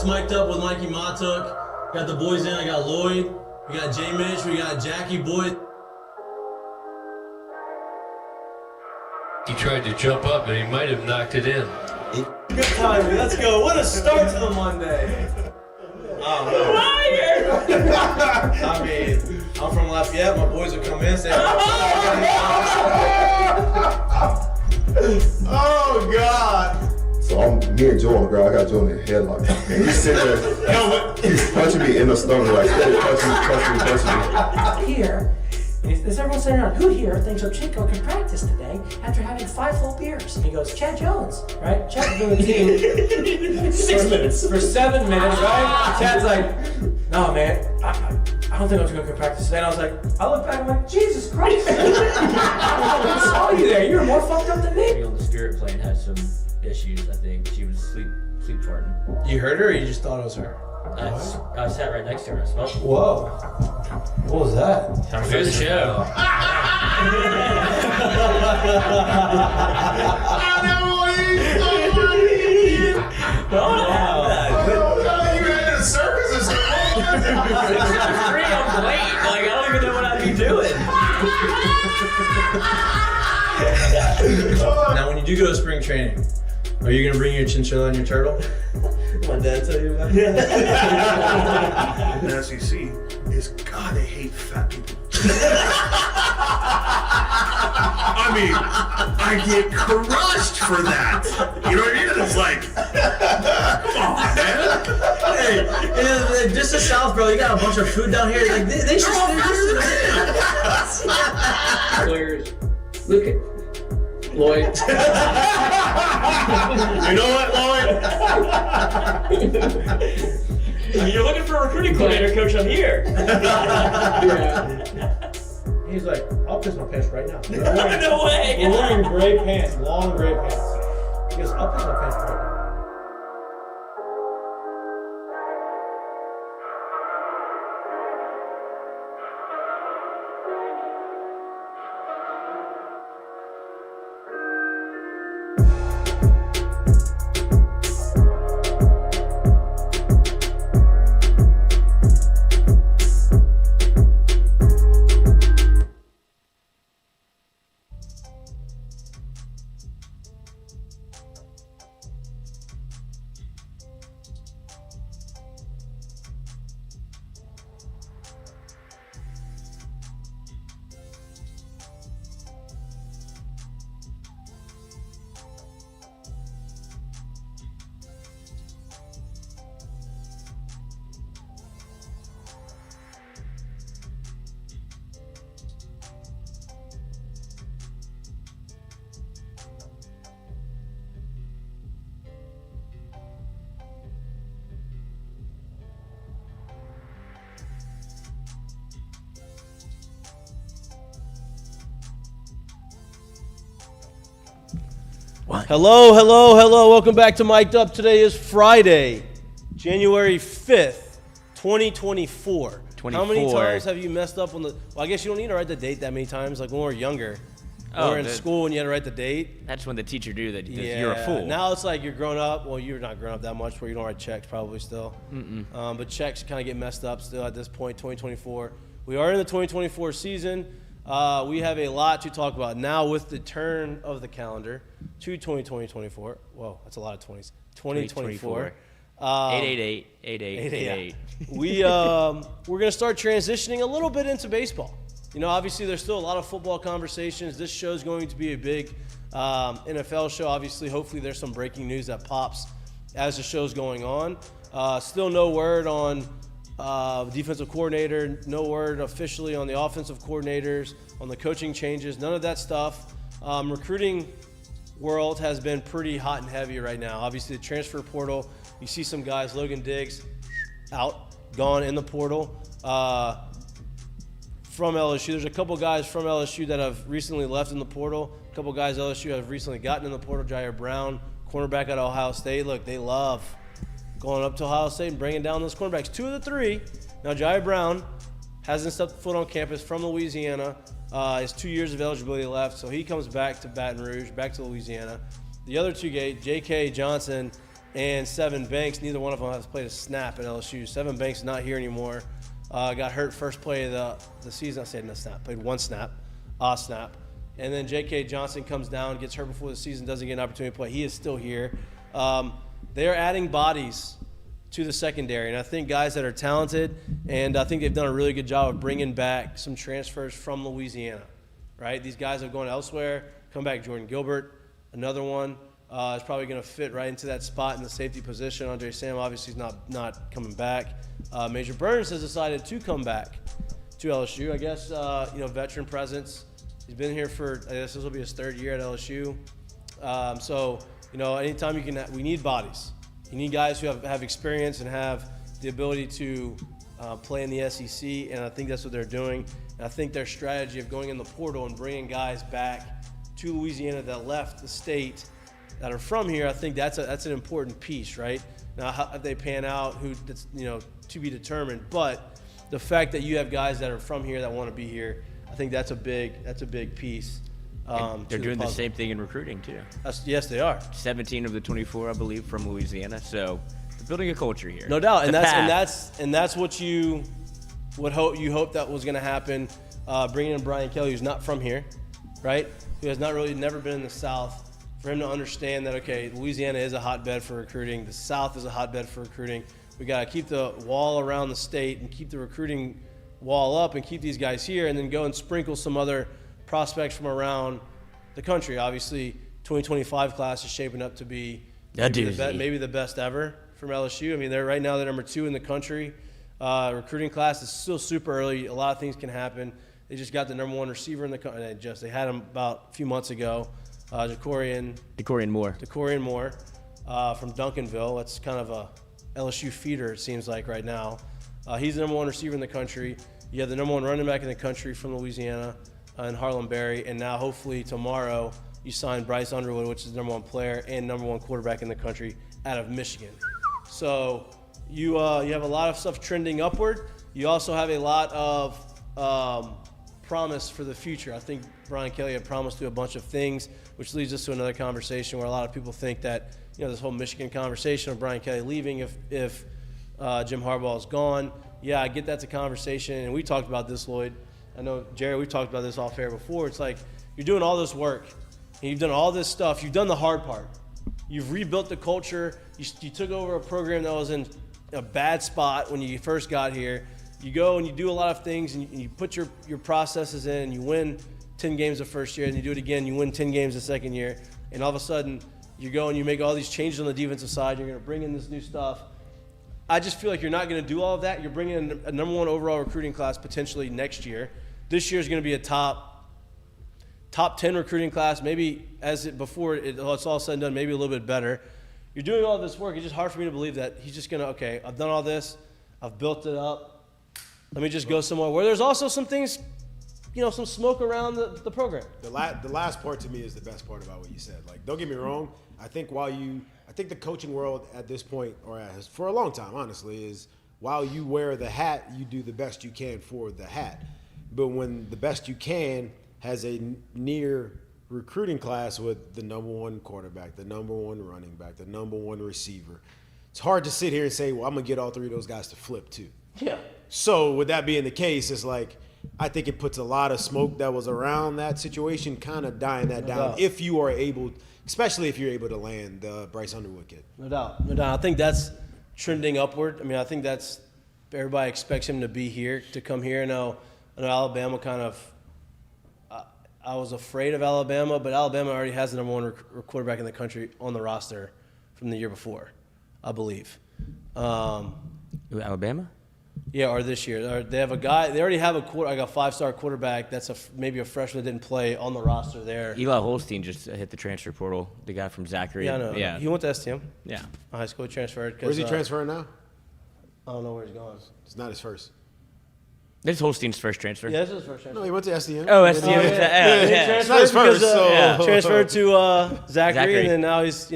Just mic'd up with Mikie Mahtook. Got the boys in. I got Lloyd. We got J. Mitch. We got Jackie Boy. He tried to jump up and he might have knocked it in. Good timing. Let's go. What a start to the Monday. I mean, I'm from Lafayette. My boys will come in and say, oh, God. So me and Joe on the ground. I got Joe in the headlock. And he's sitting there. He's punching me in the stomach, like, punching me. Here, is everyone sitting around? Who here thinks Chico can practice today after having 5 full beers? And he goes, Chad Jones, right? Chad's doing the team 6 minutes. For 7 minutes, right? Chad's like, no, man, I don't think Chico can practice today. And I was like, I look back and I'm like, Jesus Christ. I saw you there. You were more fucked up than me. On the spirit plane had some issues, I think. She was sleep farting. You heard her or you just thought it was her? I sat right next to her. I smelled. Whoa. What was that? Time for the show. You had the circus or something. I'm late. Like, I don't even know what I'd be doing. Now, when you do go to spring training, are you going to bring your chinchilla and your turtle? My dad tell you about it? The SEC is, God, they hate fat people. I mean, I get crushed for that. You know what I mean? It's like, come on, man. Hey, just the South, bro. You got a bunch of food down here. Like they should. Players, look at Lloyd. You know what, Lloyd? You're looking for a recruiting coordinator, coach. I'm here. Yeah. He's like, I'll piss my pants right now. No way. We're wearing gray pants, long gray pants. He goes, I'll piss my pants right now. Hello. Welcome back to Mic'd Up. Today is Friday, January 5th, 2024. How many times have you messed up on the... Well, I guess you don't need to write the date that many times. Like when we were younger, when we were in school and you had to write the date. That's when the teacher knew that you're a fool. Now it's like you're grown up. Well, you're not grown up that much where you don't write checks probably still. But checks kind of get messed up still at this point, 2024. We are in the 2024 season. We have a lot to talk about now with the turn of the calendar to 2024. Whoa, that's a lot of 20s. 2024. 888. We're going to start transitioning a little bit into baseball. You know, obviously there's still a lot of football conversations. This show is going to be a big NFL show. Obviously, hopefully there's some breaking news that pops as the show's going on. Still no word on defensive coordinator, no word officially on the offensive coordinators, on the coaching changes, none of that stuff. Recruiting world has been pretty hot and heavy right now. Obviously, the transfer portal, you see some guys, Logan Diggs, gone in the portal from LSU. There's a couple guys from LSU that have recently left in the portal. A couple guys LSU have recently gotten in the portal. Jyaire Brown, cornerback at Ohio State. Look, they love going up to Ohio State and bringing down those cornerbacks. 2 of the 3. Now, Jyaire Brown hasn't stepped foot on campus from Louisiana. Has 2 years of eligibility left, so he comes back to Baton Rouge, back to Louisiana. The other 2 J.K. Johnson and Sevyn Banks. Neither one of them has played a snap at LSU. Sevyn Banks is not here anymore. Got hurt first play of the season. I said no snap. Played one snap, snap. And then J.K. Johnson comes down, gets hurt before the season, doesn't get an opportunity to play. He is still here. They are adding bodies to the secondary, and I think guys that are talented, and I think they've done a really good job of bringing back some transfers from Louisiana, right? These guys have gone elsewhere, come back. Jordan Gilbert, another one, is probably going to fit right into that spot in the safety position. Andre Sam obviously is not coming back. Major Burns has decided to come back to LSU. I guess, veteran presence. He's been here for, I guess this will be his third year at LSU. Anytime we need bodies. You need guys who have experience and have the ability to play in the SEC, and I think that's what they're doing. And I think their strategy of going in the portal and bringing guys back to Louisiana that left the state that are from here, I think that's an important piece, right? Now, how they pan out, that's to be determined. But the fact that you have guys that are from here that want to be here, I think that's a big piece. They're doing the same thing in recruiting too. Yes, they are. 17 of the 24, I believe, from Louisiana. So they're building a culture here. No doubt, and that's what you hope that was going to happen. Bringing in Brian Kelly, who's not from here, right? Who has never been in the South, for him to understand that Louisiana is a hotbed for recruiting. The South is a hotbed for recruiting. We got to keep the wall around the state and keep the recruiting wall up and keep these guys here, and then go and sprinkle some other prospects from around the country. Obviously, 2025 class is shaping up to be maybe the best ever from LSU. I mean, they're number 2 in the country. Recruiting class is still super early. A lot of things can happen. They just got the number 1 receiver in the country. They had him about a few months ago, Decorian Moore from Duncanville. That's kind of a LSU feeder, it seems like right now. He's the number 1 receiver in the country. You have the number 1 running back in the country from Louisiana, and Harlem Berry, and now hopefully tomorrow you sign Bryce Underwood, which is the number 1 player and number 1 quarterback in the country out of Michigan. So you have a lot of stuff trending upward. You also have a lot of promise for the future. I think Brian Kelly had promised to do a bunch of things, which leads us to another conversation where a lot of people think that this whole Michigan conversation of Brian Kelly leaving if Jim Harbaugh is gone. Yeah, I get that's a conversation, and we talked about this, Lloyd. I know, Jyaire, we've talked about this off air before. It's like you're doing all this work, and you've done all this stuff. You've done the hard part. You've rebuilt the culture. You took over a program that was in a bad spot when you first got here. You go and you do a lot of things, and you put your processes in, and you win 10 games the first year, and you do it again. You win 10 games the second year, and all of a sudden you go and you make all these changes on the defensive side. You're going to bring in this new stuff. I just feel like you're not going to do all of that. You're bringing in a number 1 overall recruiting class potentially next year. This year is going to be a top 10 recruiting class. Maybe before it's all said and done, maybe a little bit better. You're doing all this work. It's just hard for me to believe that he's just going to, I've done all this. I've built it up. Let me just go somewhere where there's also some things, some smoke around the program. The last part to me is the best part about what you said. Like, don't get me wrong. I think the coaching world at this point, for a long time, honestly, is while you wear the hat, you do the best you can for the hat. But when the best you can has a near recruiting class with the number 1 quarterback, the number 1 running back, the number 1 receiver, it's hard to sit here and say, well, I'm going to get all 3 of those guys to flip too. Yeah. So with that being the case, it's like I think it puts a lot of smoke that was around that situation, kind of dying that down if you are able, especially if you're able to land the Bryce Underwood kid. No doubt. I think that's trending upward. I mean, I think that's everybody expects him to be here, to come here. Now, I know Alabama kind of I was afraid of Alabama, but Alabama already has the number 1 quarterback in the country on the roster from the year before, I believe. Alabama? Yeah, or this year. They have a guy. They already have a 5-star quarterback. That's maybe a freshman that didn't play on the roster there. Eli Holstein just hit the transfer portal. The guy from Zachary. Yeah, I know. Yeah. He went to STM. Yeah. High school. He transferred. Where's he transferring now? I don't know where he's going. It's not his first. This is Holstein's first transfer. Yeah, this is his first transfer. No, he went to STM. Oh, STM. Yeah. It's not his first. Transferred to Zachary, and then now he's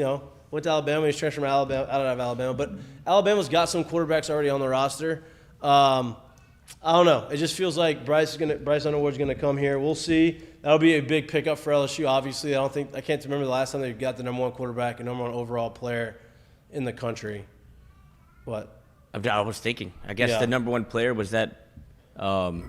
went to Alabama. He's transferred from out of Alabama, but Alabama's got some quarterbacks already on the roster. I don't know. It just feels like Bryce Underwood's gonna come here. We'll see. That'll be a big pickup for LSU. Obviously, I can't remember the last time they got the number 1 quarterback and number 1 overall player in the country. What? I was thinking. I guess Yeah. the number one player was that, not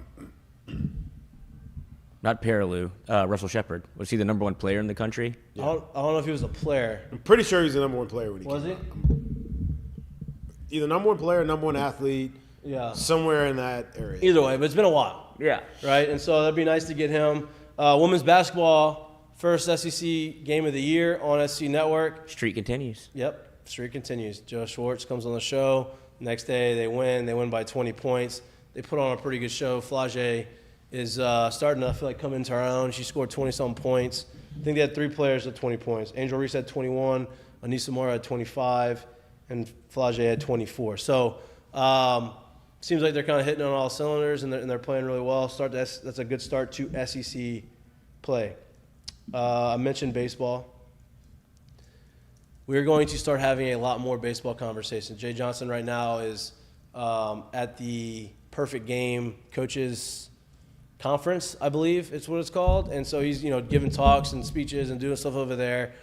Perilou, Russell Shepard. Was he the number one player in the country? I don't know if he was a player. I'm pretty sure he's the number one player when he Was came he? out. Either number one player, number one athlete, Yeah. somewhere in that area. Either way, but it's been a while. Yeah. Right? And so that'd be nice to get him. Women's basketball, first SEC game of the year on SC Network. Streak continues. Yep, streak continues. Joe Schwartz comes on the show. Next day they win. They win by 20 points. They put on a pretty good show. Flau'jae is starting to, I feel like, come into her own. She scored 20-something points. I think they had 3 players at 20 points. Angel Reese had 21, Aneesah Morrow had 25, and Flau'jae had 24. So seems like they're kind of hitting on all cylinders, and they're playing really well. That's a good start to SEC play. I mentioned baseball. We're going to start having a lot more baseball conversations. Jay Johnson right now is at the Perfect Game Coaches Conference, I believe it's what it's called. And so he's, giving talks and speeches and doing stuff over there.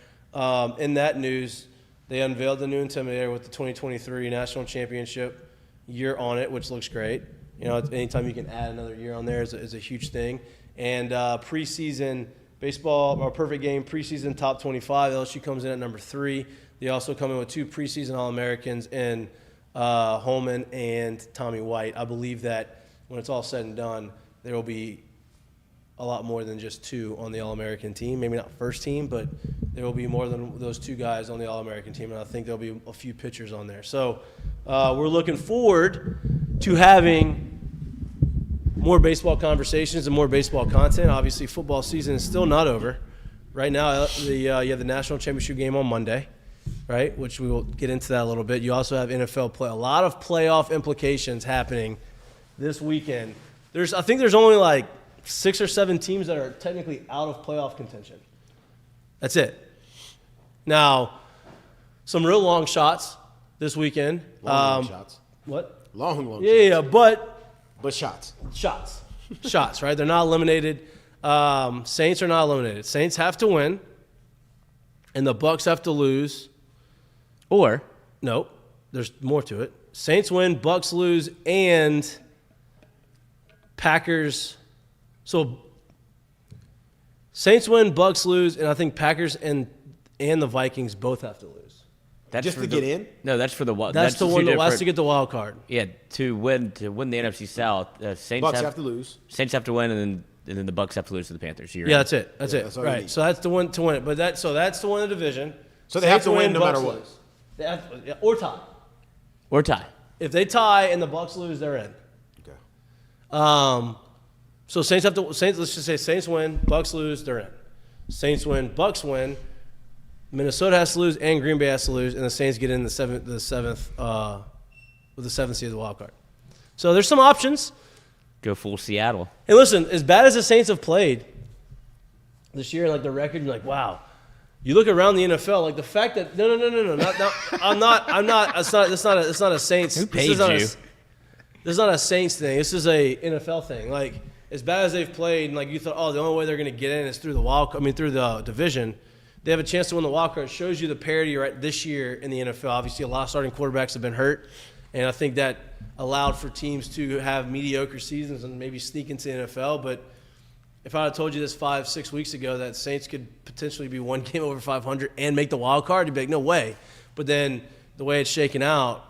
In that news, they unveiled the new Intimidator with the 2023 National Championship year on it, which looks great. Anytime you can add another year on there is a huge thing. And preseason baseball, or Perfect Game preseason top 25, LSU comes in at number 3. They also come in with 2 preseason All-Americans in Holman and Tommy White. I believe that when it's all said and done, there will be a lot more than just 2 on the All-American team. Maybe not first team, but there will be more than those 2 guys on the All-American team, and I think there'll be a few pitchers on there. So we're looking forward to having more baseball conversations and more baseball content. Obviously, football season is still not over. Right now, you have the national championship game on Monday, right, which we will get into that a little bit. You also have NFL play. A lot of playoff implications happening this weekend. I think there's only like 6 or 7 teams that are technically out of playoff contention. That's it. Now, some real long shots this weekend. Long shots. What? Long shots. Yeah, but shots. Shots, right? They're not eliminated. Saints are not eliminated. Saints have to win, and the Bucks have to lose. Or No, there's more to it. Saints win, Bucks lose, and Packers. So Saints win, Bucks lose, and I think Packers and the Vikings both have to lose. that's Just for to get in? No, that's for the wild. That's the one that has to get. get the wild card. Yeah, to win the NFC South, Saints Bucks have to lose. Saints have to win, and then the Bucks have to lose to the Panthers. You're Yeah, right. that's it. That's it. that's all you Right. need. So that's the one to win it. But that's to win the division. So they have Saints to win no Bucks matter what. lose. They have or tie. Or tie. If they tie and the Bucks lose, they're in. Okay. So Saints. Let's just say Saints win, Bucks lose, they're in. Saints win, Bucks win. Minnesota has to lose and Green Bay has to lose, and the Saints get in the seventh with the 7th seed of the wild card. So there's some options. Go full Seattle. And listen, as bad as the Saints have played this year, like the record, you're like, wow. You look around the NFL, like the fact that no, I'm not. It's not a Saints. Who paid this is not you? This is not a Saints thing. This is a NFL thing. Like as bad as they've played, and like you thought, oh, the only way they're going to get in is through the division. They have a chance to win the wild card. It shows you the parity right this year in the NFL. Obviously, a lot of starting quarterbacks have been hurt, and I think that allowed for teams to have mediocre seasons and maybe sneak into the NFL. But if I had told you this 5-6 weeks ago that Saints could potentially be one game over 500 and make the wild card, you'd be like, no way. But then the way it's shaken out,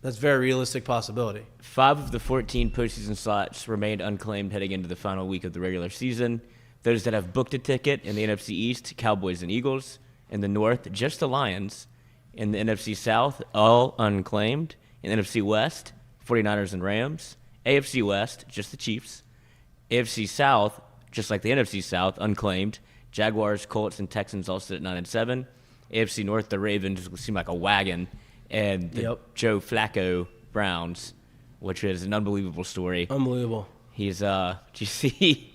that's a very realistic possibility. 5 of the 14 postseason slots remained unclaimed heading into the final week of the regular season. Those that have booked a ticket in the NFC East, Cowboys and Eagles. In the North, just the Lions. In the NFC South, all unclaimed. In the NFC West, 49ers and Rams. AFC West, just the Chiefs. AFC South, just like the NFC South, unclaimed. Jaguars, Colts, and Texans all sit at 9 and 7. AFC North, the Ravens seem like a wagon. And the Joe Flacco Browns, which is an unbelievable story. Unbelievable. He's, did you see?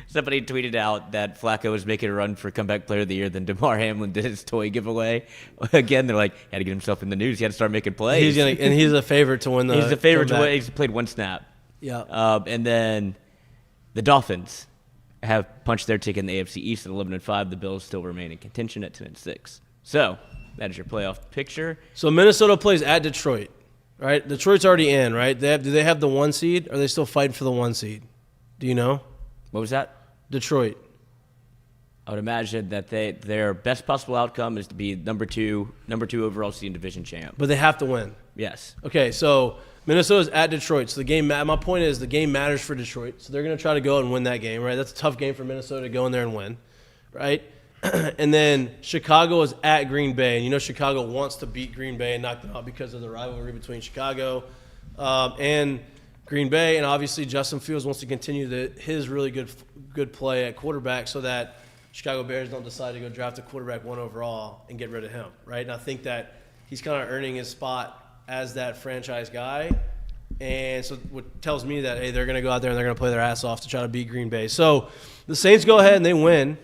Somebody tweeted out that Flacco was making a run for comeback player of the year, then DeMar Hamlin did his toy giveaway. Again, they're like, had to get himself in the news. He had to start making plays. He's a favorite to win the He's a favorite to comeback. win. He's played one snap. Yeah. And then the Dolphins have punched their ticket in the AFC East at 11 and 5. The Bills still remain in contention at 10 and 6. So That is your playoff picture. So Minnesota plays at Detroit, right? Detroit's already in, right? Do they have the 1 seed? Or are they still fighting for the 1 seed? Do you know? What was that? Detroit. I would imagine that their best possible outcome is to be number two overall seed and division champ. But they have to win. Yes. Okay, so Minnesota's at Detroit. So the game, my point is the game matters for Detroit. So they're going to try to go and win that game, right? That's a tough game for Minnesota to go in there and win, right? And then Chicago is at Green Bay. And you know Chicago wants to beat Green Bay and knock them out because of the rivalry between Chicago and Green Bay. And obviously Justin Fields wants to continue his really good play at quarterback so that Chicago Bears don't decide to go draft a quarterback 1 overall and get rid of him, right? And I think that he's kind of earning his spot as that franchise guy. And so what tells me that, hey, they're going to go out there and they're going to play their ass off to try to beat Green Bay. So the Saints go ahead and they win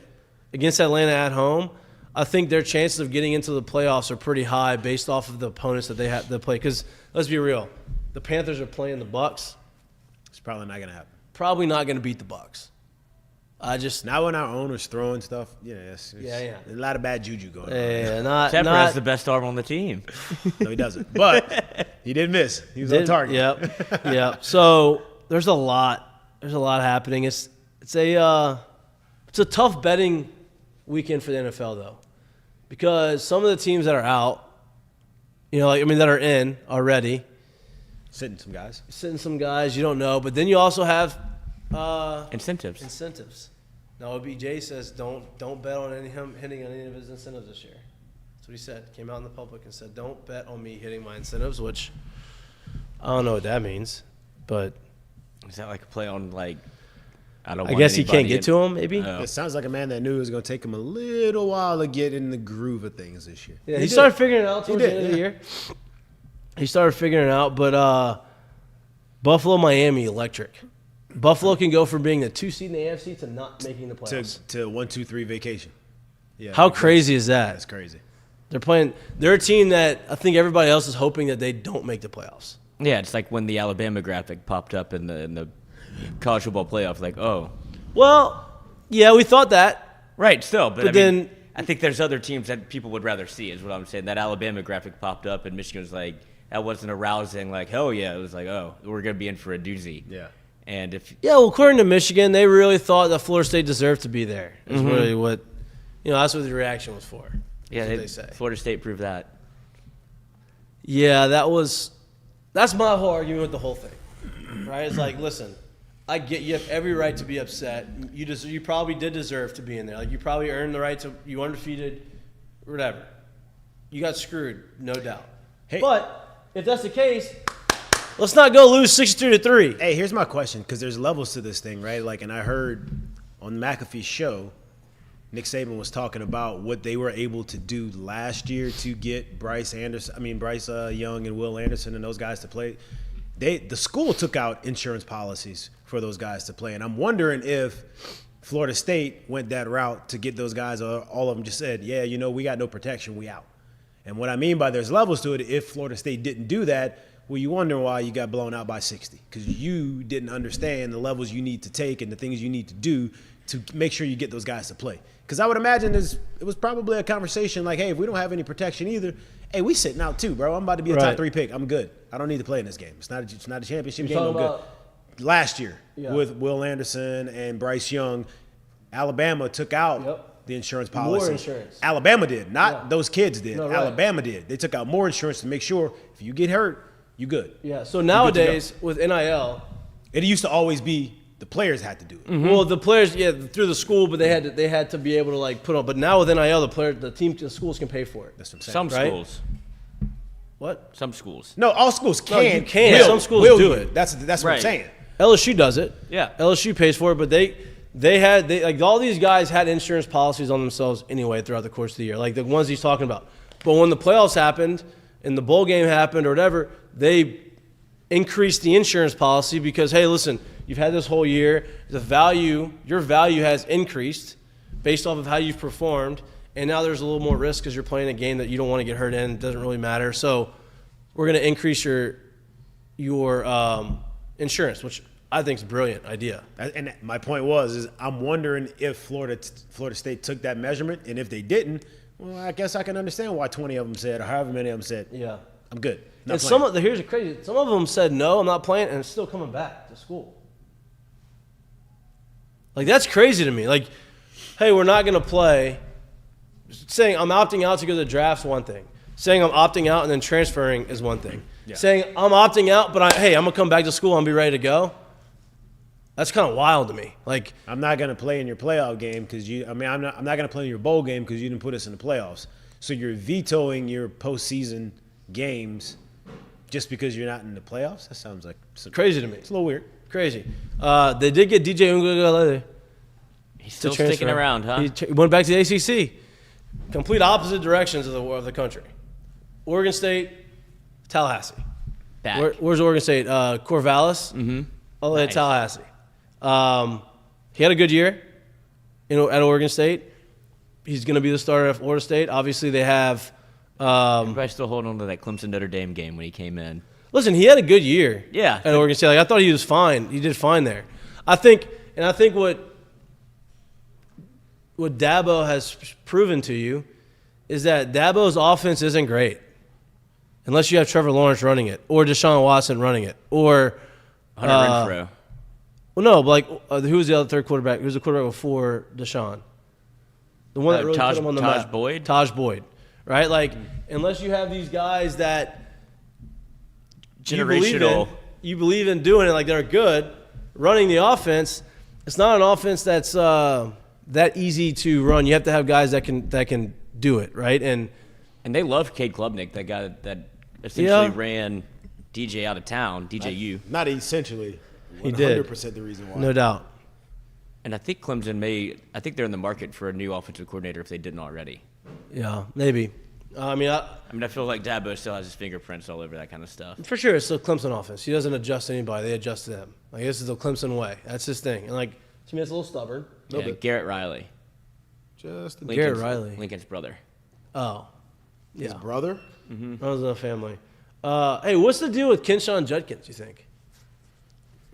against Atlanta at home. I think their chances of getting into the playoffs are pretty high based off of the opponents that they have to play. Because let's be real, the Panthers are playing the Bucs. It's probably not going to happen. Probably not going to beat the Bucs. Now when our owner's throwing stuff, it's yeah. a lot of bad juju going on. Yeah, Tepper has the best arm on the team. No, he doesn't. But he didn't miss. He was on target. Yep. So there's a lot happening. It's a tough betting weekend for the NFL though, because some of the teams that are out, that are in already, sitting some guys you don't know, but then you also have incentives. Now OBJ says don't bet on him hitting on any of his incentives this year. That's what he said. Came out in the public and said, don't bet on me hitting my incentives, which I don't know what that means, but is that like a play on like? I guess he can't get to him, maybe? It sounds like a man that knew it was going to take him a little while to get in the groove of things this year. Yeah, he started figuring it out towards the end of the year. He started figuring it out, but Buffalo, Miami, electric. Buffalo can go from being the 2 seed in the AFC to not making the playoffs. To 1, 2, 3 vacation. Yeah. How crazy is that? That's crazy. They're a team that I think everybody else is hoping that they don't make the playoffs. Yeah, it's like when the Alabama graphic popped up in the college football playoff, like, oh. Well, yeah, we thought that. Right, still. But then I think there's other teams that people would rather see, is what I'm saying. That Alabama graphic popped up, and Michigan was like, that wasn't arousing, like, hell yeah. It was like, oh, we're going to be in for a doozy. Yeah. And according to Michigan, they really thought that Florida State deserved to be there. Is really what, that's what the reaction was for. Yeah, they say. Florida State proved that. Yeah, that's my whole argument with the whole thing, right? It's like, listen, I get you have every right to be upset. You probably did deserve to be in there. Like you probably earned the right to. You undefeated, whatever. You got screwed, no doubt. Hey. But if that's the case, let's not go lose 62-3. Hey, here's my question, because there's levels to this thing, right? Like, and I heard on McAfee's show, Nick Saban was talking about what they were able to do last year to get Bryce Young and Will Anderson and those guys to play. The school took out insurance policies for those guys to play, and I'm wondering if Florida State went that route to get those guys, or all of them just said, yeah, we got no protection, we out. And what I mean by there's levels to it, if Florida State didn't do that, well, you wonder why you got blown out by 60, because you didn't understand the levels you need to take and the things you need to do to make sure you get those guys to play. Because I would imagine it was probably a conversation like, hey, if we don't have any protection either, hey, we sitting out too, bro. I'm about to be a top 3 pick. I'm good. I don't need to play in this game. It's not a championship game. I'm good. Last year with Will Anderson and Bryce Young, Alabama took out the insurance policy. More insurance. Alabama did, not those kids did. No, right. Alabama did. They took out more insurance to make sure if you get hurt, you good. Yeah. So nowadays with NIL, it used to always be the players had to do it. Mm-hmm. Well, the players, through the school, but they had to be able to like put on. But now with NIL, the schools can pay for it. That's what I'm saying. Some right? schools. What? Some schools. No, all schools can. No, you can. Some schools do it. That's what I'm saying. LSU does it. Yeah. LSU pays for it, but they all these guys had insurance policies on themselves anyway throughout the course of the year, like the ones he's talking about. But when the playoffs happened and the bowl game happened or whatever, they increased the insurance policy because, hey, listen, you've had this whole year. Your value has increased based off of how you've performed, and now there's a little more risk because you're playing a game that you don't want to get hurt in. It doesn't really matter. So we're going to increase your insurance, which I think is a brilliant idea. And my point is I'm wondering if Florida State took that measurement, and if they didn't, Well, I guess I can understand why 20 of them said, or however many of them said, Yeah. I'm good. Not And playing. here's the crazy. Some of them said no, I'm not playing, and it's still coming back to school. Like that's crazy to me. Like, hey, we're not gonna play. Saying I'm opting out to go to the draft's one thing. Saying I'm opting out and then transferring is one thing. Yeah. Saying I'm opting out, but I'm gonna come back to school and be ready to go. That's kind of wild to me. Like I'm not going to play in your playoff game because I'm not going to play in your bowl game because you didn't put us in the playoffs. So you're vetoing your postseason games just because you're not in the playoffs? That sounds like crazy to me. It's a little weird. Crazy. They did get DJ Ungulale. He's still sticking around, huh? He went back to the ACC. Complete opposite directions of the country. Oregon State, Tallahassee. Back. Where's Oregon State? Corvallis. Mm-hmm. All the way to Nice. Tallahassee. He had a good year, at Oregon State. He's going to be the starter at Florida State. Obviously, they have. Everybody's still holding on to that Clemson Notre Dame game when he came in. Listen, he had a good year. Yeah. At Oregon State. Like I thought he was fine. He did fine there. I think what Dabo has proven to you is that Dabo's offense isn't great unless you have Trevor Lawrence running it or Deshaun Watson running it or Hunter Renfrow. Well, no, but who was the other third quarterback? Who was the quarterback before Deshaun? The one that really put him on the Taj map. Boyd? Taj Boyd, right? Like, unless you have these guys that Generational. you believe in doing it, like they're good, running the offense. It's not an offense that's that easy to run. You have to have guys that can do it, right? And they love Cade Klubnik, that guy that essentially Yeah. ran DJ out of town, DJU. Not essentially. He did. 100% the reason why. no doubt. And I think Clemson I think they're in the market for a new offensive coordinator if they didn't already. Yeah, maybe. I mean, I feel like Dabo still has his fingerprints all over that kind of stuff. for sure, it's the Clemson offense. He doesn't adjust anybody; they adjust to them. Like this is the Clemson way. That's his thing. And like, to me, it's a little stubborn. Yeah, Garrett Riley. Just Garrett Riley. Lincoln's brother. Oh, his yeah. brother? That was a family. Hey, what's the deal with Quinshon Judkins, you think?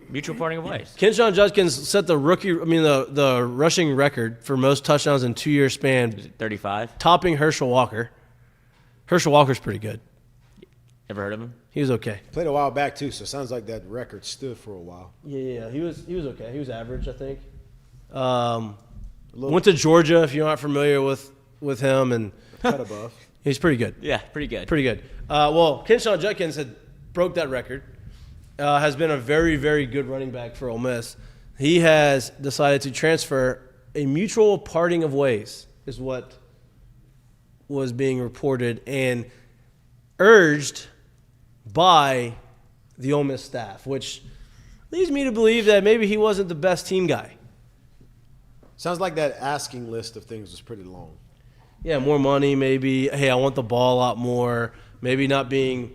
Mutual parting of ways. Quinshon Judkins set the the rushing record for most touchdowns in 2-year span, 35. topping Herschel Walker. Herschel Walker's pretty good. Ever heard of him? He was okay. Played a while back, too, so it sounds like that record stood for a while. Yeah, he was okay. He was average, I think. Went to Georgia, if you're not familiar with him, and Cut above. he's pretty good. Yeah, pretty good. Pretty good. Well, Quinshon Judkins broke that record. Has been a very, very good running back for Ole Miss. He has decided to transfer. A mutual parting of ways is what was being reported and urged by the Ole Miss staff, which leads me to believe that maybe he wasn't the best team guy. Sounds like that asking list of things was pretty long. Yeah, more money, maybe. Hey, I want the ball a lot more. Maybe not being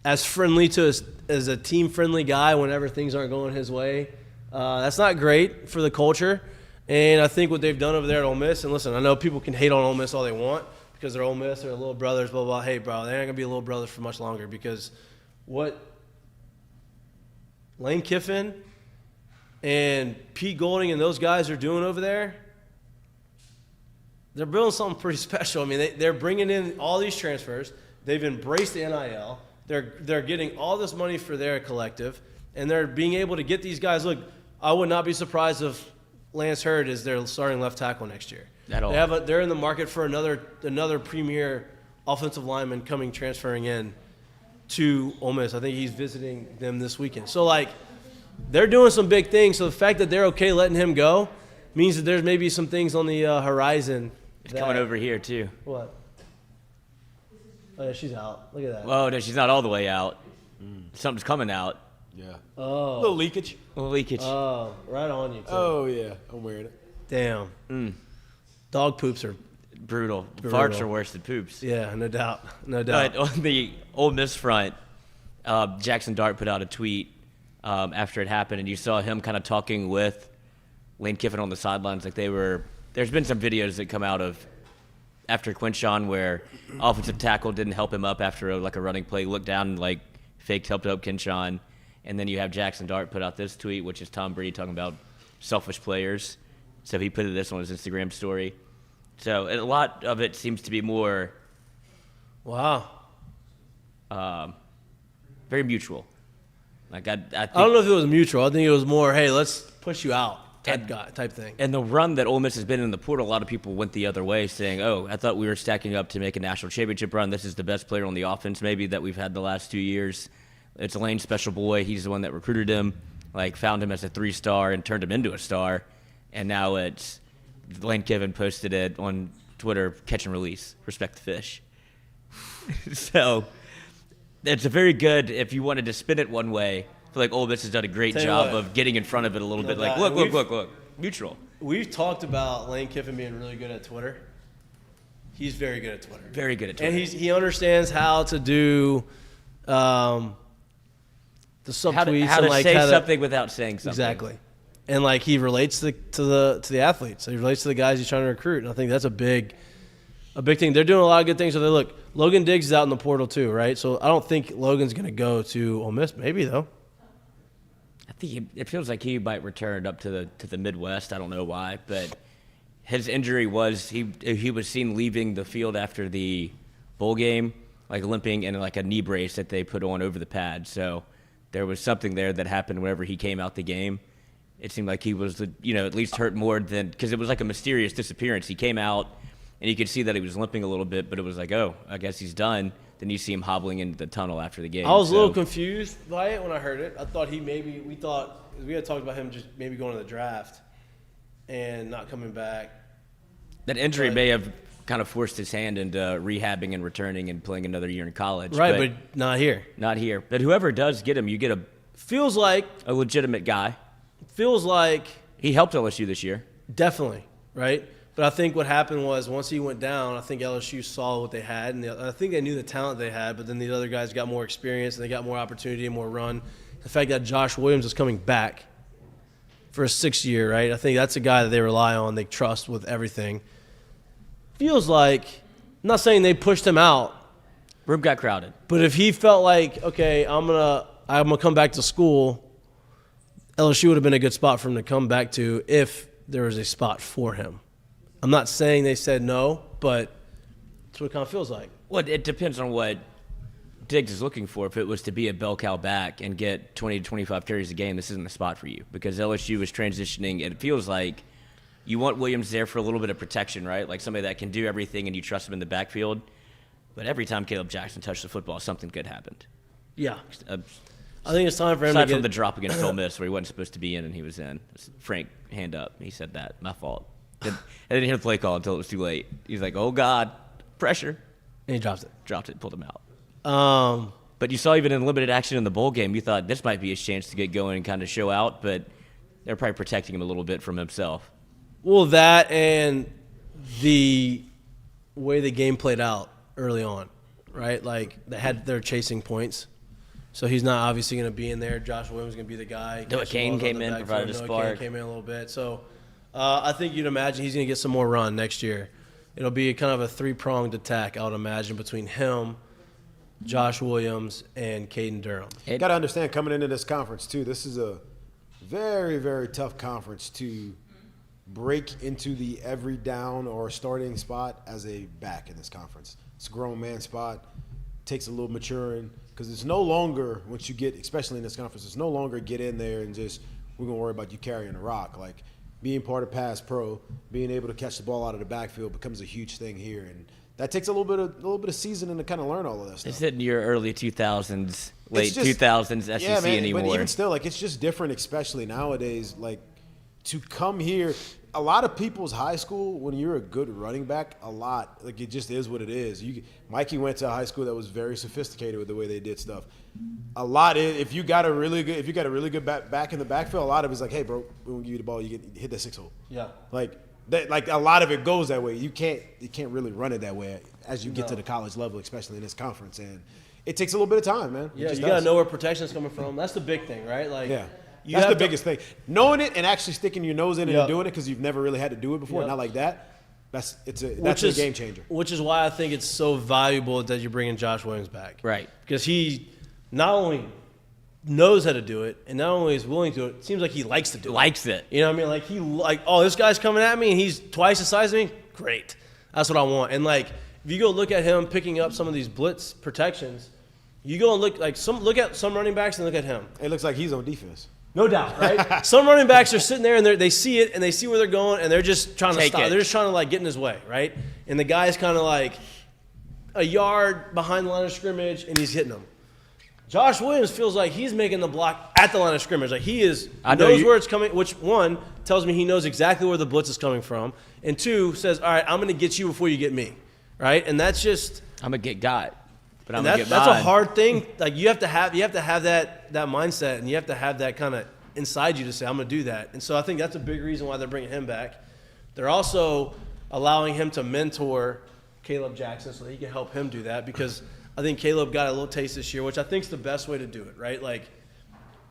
as friendly to as a team-friendly guy whenever things aren't going his way. That's not great for the culture. And I think what they've done over there at Ole Miss, and listen, I know people can hate on Ole Miss all they want because they're Ole Miss, they're little brothers, blah, blah. Hey, bro, they're not going to be little brothers for much longer because what Lane Kiffin and Pete Golding and those guys are doing over there, they're building something pretty special. I mean, they're bringing in all these transfers. They've embraced the NIL. They're getting all this money for their collective, and they're being able to get these guys. Look, I would not be surprised if Lance Hurd is their starting left tackle next year. At all. They're in the market for another premier offensive lineman transferring in to Ole Miss. I think he's visiting them this weekend. So, like, they're doing some big things. So the fact that they're okay letting him go means that there's maybe some things on the horizon. He's coming over here, too. What? Oh, yeah, she's out. Look at that. Well, no, she's not all the way out. Something's coming out. Yeah. Oh. A little leakage. A little leakage. Oh, right on you, too. Oh, yeah. I'm wearing it. Damn. Dog poops are, Brutal. Farts are worse than poops. yeah, no doubt. No doubt. But on the Ole Miss front, Jackson Dart put out a tweet after it happened, and you saw him kind of talking with Lane Kiffin on the sidelines. Like there's been some videos that come out of after Quinshon where offensive tackle didn't help him up after a running play, looked down and faked helped up Quinshon. And then you have Jackson Dart put out this tweet, which is Tom Brady talking about selfish players. So he put this on his Instagram story. So a lot of it seems to be more Wow. very mutual. Like I think, I don't know if it was mutual. I think it was more, hey, let's push you out type thing. and the run that Ole Miss has been in the portal, a lot of people went the other way, saying, "Oh, I thought we were stacking up to make a national championship run. This is the best player on the offense, maybe that we've had the last 2 years. It's Lane's special boy. He's the one that recruited him, like found him as a 3-star and turned him into a star. And now it's Lane Kiffin posted it on Twitter, catch and release, respect the fish." So it's a very good. If you wanted to spin it one way, I feel like Ole Miss has done a great Tell you job what, of getting in front of it a little bit. Like, that- look, mutual. We've talked about Lane Kiffin being really good at Twitter. He's very good at Twitter. Very good at Twitter. And he understands how to do the subtweets How to and say something without saying something. Exactly. And like he relates to the athletes. He relates to the guys he's trying to recruit. And I think that's a big thing. They're doing a lot of good things. So look, Logan Diggs is out in the portal too, right? So I don't think Logan's going to go to Ole Miss. Maybe though. I think it feels like he might return up to the Midwest. I don't know why, but his injury was he was seen leaving the field after the bowl game, like limping in like a knee brace that they put on over the pad. So there was something there that happened whenever he came out the game. It seemed like he was, at least hurt more than, because it was like a mysterious disappearance. He came out and you could see that he was limping a little bit, but it was like, oh, I guess he's done. Then you see him hobbling into the tunnel after the game. I was a little confused by it when I heard it. I thought we had talked about him just maybe going to the draft and not coming back. That injury may have kind of forced his hand into rehabbing and returning and playing another year in college. Right, but not here. Not here. But whoever does get him, you get Feels like a legitimate guy. He helped LSU this year. Definitely, right? But I think what happened was once he went down, I think LSU saw what they had, and I think they knew the talent they had, but then the other guys got more experience, and they got more opportunity and more run. The fact that Josh Williams is coming back for a 6th year, right? I think that's a guy that they rely on, they trust with everything. Feels like, I'm not saying they pushed him out. Room got crowded. But if he felt like, okay, I'm gonna come back to school, LSU would have been a good spot for him to come back to if there was a spot for him. I'm not saying they said no, but that's what it kind of feels like. Well, it depends on what Diggs is looking for. If it was to be a bell cow back and get 20 to 25 carries a game, this isn't the spot for you because LSU is transitioning. It feels like you want Williams there for a little bit of protection, right? Like somebody that can do everything and you trust him in the backfield. But every time Caleb Jackson touched the football, something good happened. Yeah. I think it's time for him aside to from the drop against Ole Miss where he wasn't supposed to be in and he was in. Frank, hand up. He said that. My fault. I didn't hear the play call until it was too late. He's like, oh, God, pressure. And he dropped it. Dropped it, pulled him out. But you saw even in limited action in the bowl game, you thought this might be his chance to get going and kind of show out, but they're probably protecting him a little bit from himself. Well, that and the way the game played out early on, right? Like they're chasing points. So he's not obviously going to be in there. Josh Williams is going to be the guy. Noah Kane came in, provided a spark. Kane came in a little bit. So I think you'd imagine he's going to get some more run next year. It'll be kind of a 3-pronged attack, I would imagine, between him, Josh Williams, and Caden Durham. You got to understand, coming into this conference, too, this is a very, very tough conference to break into the every down or starting spot as a back in this conference. It's a grown man spot. Takes a little maturing because it's no longer, once you get, especially in this conference, it's no longer get in there and just, we're going to worry about you carrying a rock. Like, being part of pass pro, being able to catch the ball out of the backfield becomes a huge thing here. And that takes a little bit of seasoning to kind of learn all of that stuff. It's in your early 2000s, late 2000s SEC yeah, man, anymore. But even still, like, it's just different, especially nowadays. Like, to come here, a lot of people's high school, when you're a good running back, like, it just is what it is. Mikey went to a high school that was very sophisticated with the way they did stuff. If you got a really good back in the backfield, a lot of it's like, hey, bro, when we give you the ball, you hit that 6 hole. Yeah. Like a lot of it goes that way. You can't really run it that way as you get to the college level, especially in this conference. And it takes a little bit of time, man. Yeah, you got to know where protection's coming from. That's the big thing, right? Like, yeah. That's the biggest thing. Knowing it and actually sticking your nose in it and doing it because you've never really had to do it before, not like that. That's a game changer. Which is why I think it's so valuable that you're bringing Josh Williams back. Right. Because he not only knows how to do it and not only is willing to do it, it seems like he likes to do it. Likes it. You know what I mean? Like, this guy's coming at me and he's twice the size of me? Great. That's what I want. And like, if you go look at him picking up some of these blitz protections, you go and look at some running backs and look at him. It looks like he's on defense. No doubt, right? Some running backs are sitting there and they see it and they see where they're going and they're just trying to stop. They're just trying to like get in his way, right? And the guy's kind of like a yard behind the line of scrimmage and he's hitting them. Josh Williams feels like he's making the block at the line of scrimmage. Like he knows where it's coming, which one tells me he knows exactly where the blitz is coming from, and two says, all right, I'm going to get you before you get me, right? And that's just I'm going to get got. But I'm that's a hard thing. Like you have to have that mindset, and you have to have that kind of inside you to say, I'm going to do that. And so I think that's a big reason why they're bringing him back. They're also allowing him to mentor Caleb Jackson so that he can help him do that, because I think Caleb got a little taste this year, which I think is the best way to do it, right? Like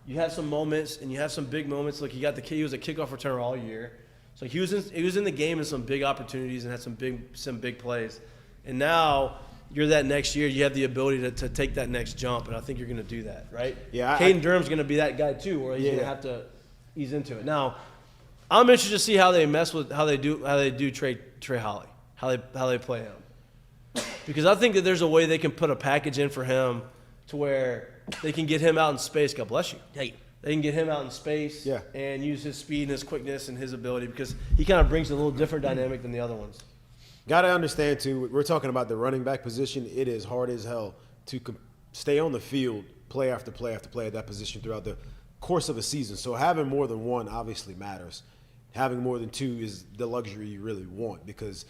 you have some moments, and you have some big moments. Like he was a kickoff returner all year, so he was in the game in some big opportunities and had some big plays. And now you're that next year, you have the ability to take that next jump, and I think you're going to do that, right? Yeah. Caden Durham's going to be that guy too, where he's going to have to ease into it. Now, I'm interested to see how they do Trey Holly, how they play him, because I think that there's a way they can put a package in for him to where they can get him out in space. God bless you. Hey. They can get him out in space and use his speed and his quickness and his ability, because he kind of brings a little different dynamic than the other ones. Got to understand, too, we're talking about the running back position. It is hard as hell to stay on the field play after play after play at that position throughout the course of a season. So having more than one obviously matters. Having more than two is the luxury you really want, because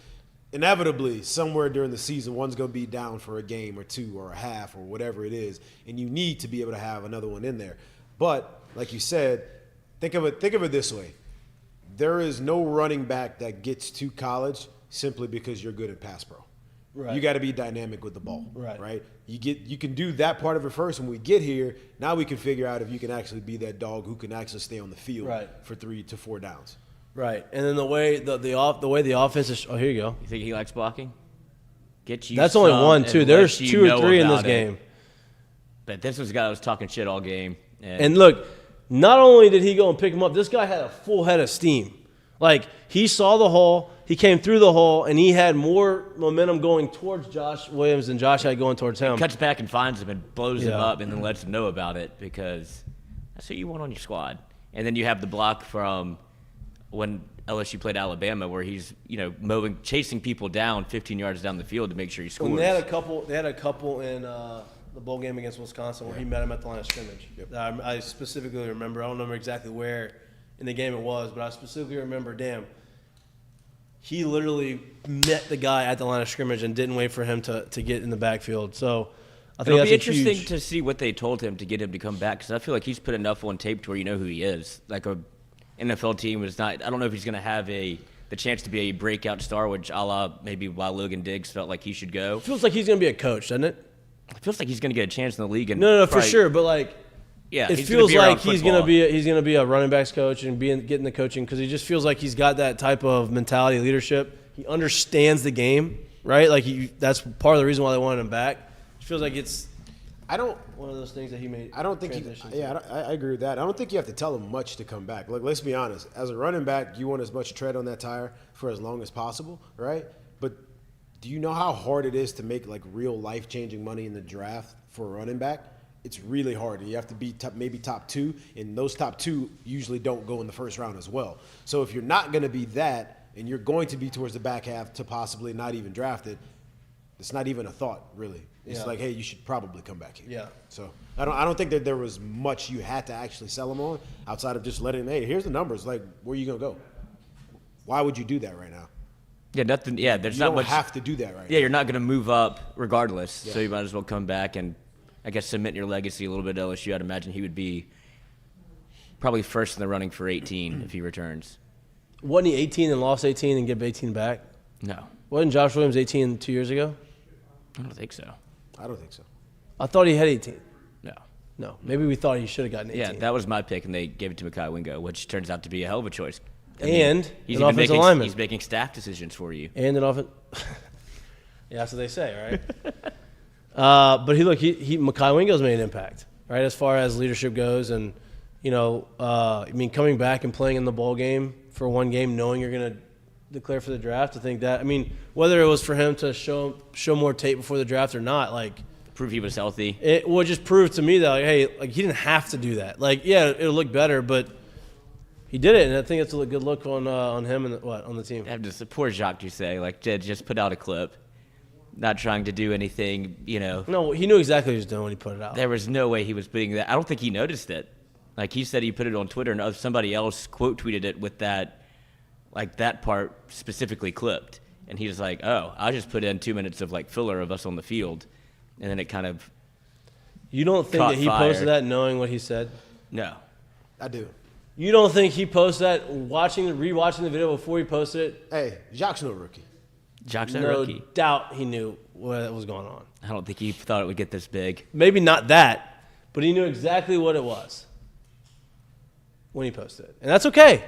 inevitably somewhere during the season one's going to be down for a game or two or a half or whatever it is, and you need to be able to have another one in there. But like you said, think of it this way. There is no running back that gets to college simply because you're good at pass pro. Right. You got to be dynamic with the ball. Right. You can do that part of it first. When we get here, now we can figure out if you can actually be that dog who can actually stay on the field for 3 to 4 downs. Right. And then the way the offense is. Oh, here you go. You think he likes blocking? That's only one, too. There's 2 or 3 in this game. But this was a guy that was talking shit all game. And look, not only did he go and pick him up, this guy had a full head of steam. Like, he saw the hole, he came through the hole, and he had more momentum going towards Josh Williams than Josh had going towards him. He cuts back and finds him and blows him up and then lets him know about it, because that's who you want on your squad. And then you have the block from when LSU played Alabama, where he's chasing people down 15 yards down the field to make sure he scores. And they had a couple in the bowl game against Wisconsin where he met him at the line of scrimmage. I specifically remember. I don't remember exactly where in the game it was, but I specifically remember, he literally met the guy at the line of scrimmage and didn't wait for him to get in the backfield. So I think it'll be interesting to see what they told him to get him to come back, because I feel like he's put enough on tape to where you know who he is. Like a NFL team is not. I don't know if he's going to have the chance to be a breakout star, which a la maybe why Logan Diggs felt like he should go. It feels like he's going to be a coach, doesn't it? It feels like he's going to get a chance in the league. And no, for sure. But like, yeah, it feels like he's going to be a running backs coach and getting the coaching, because he just feels like he's got that type of mentality, leadership. He understands the game, right? Like that's part of the reason why they wanted him back. It feels like it's. One of those things that he made. I don't think I agree with that. I don't think you have to tell him much to come back. Like, let's be honest. As a running back, you want as much tread on that tire for as long as possible, right? But do you know how hard it is to make like real life-changing money in the draft for a running back? It's really hard. You have to be maybe top 2, and those top 2 usually don't go in the first round as well. So if you're not going to be that, and you're going to be towards the back half to possibly not even drafted, it's not even a thought, really. It's like, hey, you should probably come back here. Yeah. So I don't think that there was much you had to actually sell him on outside of just letting him, hey, here's the numbers. Like, where are you going to go? Why would you do that right now? Yeah, nothing. Yeah, there's you not much. You don't have to do that right now. Yeah, you're not going to move up regardless, so you might as well come back and, I guess, cement your legacy a little bit at LSU. I'd imagine he would be probably first in the running for 18 if he returns. Wasn't he 18 and lost 18 and give 18 back? No. Wasn't Josh Williams 18 2 years ago? I don't think so. I don't think so. I thought he had 18. No. Maybe we thought he should have gotten 18. Yeah, that was my pick, and they gave it to Mekhi Wingo, which turns out to be a hell of a choice. And he's an offensive lineman. He's making staff decisions for you. And an offensive. Yeah, that's what they say, right? But Mekhi Wingo's made an impact, right, as far as leadership goes, and coming back and playing in the bowl game for one game, knowing you're gonna declare for the draft. I think that, I mean, whether it was for him to show more tape before the draft or not, like, Prove he was healthy. it would just prove to me that, like, hey, like, he didn't have to do that. Like, yeah, it'll look better, but he did it, and I think it's a good look on him and on the team. I have to support Jacques Doucet. Like, just put out a clip, not trying to do anything, No, he knew exactly what he was doing when he put it out. There was no way he was putting that. I don't think he noticed it. Like, he said he put it on Twitter, and somebody else quote tweeted it with that, like, that part specifically clipped. And he was like, oh, I just put in 2 minutes of, like, filler of us on the field. And then it kind of You don't think caught that he fire. posted that knowing what he said? No. I do. You don't think he posted that rewatching the video before he posted it? Hey, Jacques no rookie. Jacques a No rookie. doubt he knew what was going on. I don't think he thought it would get this big. Maybe not that, but he knew exactly what it was when he posted it. And that's okay.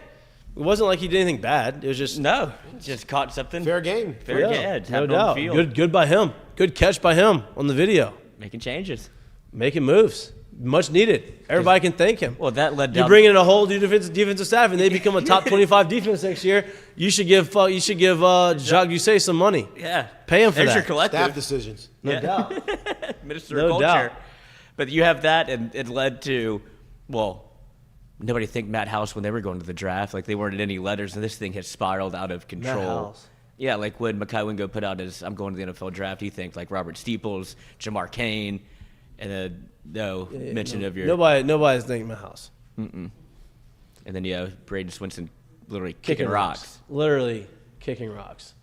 It wasn't like he did anything bad. It was just No. Just caught something. Fair game. Fair yeah, catch. no Happened on doubt. the field. Good by him. Good catch by him on the video. Making changes. Making moves. Much needed. Everybody can thank him. Well, that led You down. bring in a whole new defensive staff, and they become a top 25 defense next year. You should give Jacques Doucet some money. Yeah. Pay him for There's that. your collective. Staff decisions. No Yeah. doubt. Minister No of Culture. doubt. But you have that, and it led to, well, nobody thanked Matt House when they were going to the draft. Like, they weren't in any letters, and this thing has spiraled out of control. House. Yeah, like when Mekhi Wingo put out his I'm going to the NFL draft, he thanked, like, Robert Steeples, Jamar Cain, and no mention of your... Nobody's thanking my house. And then, Braden Swinson literally kicking rocks. Literally kicking rocks.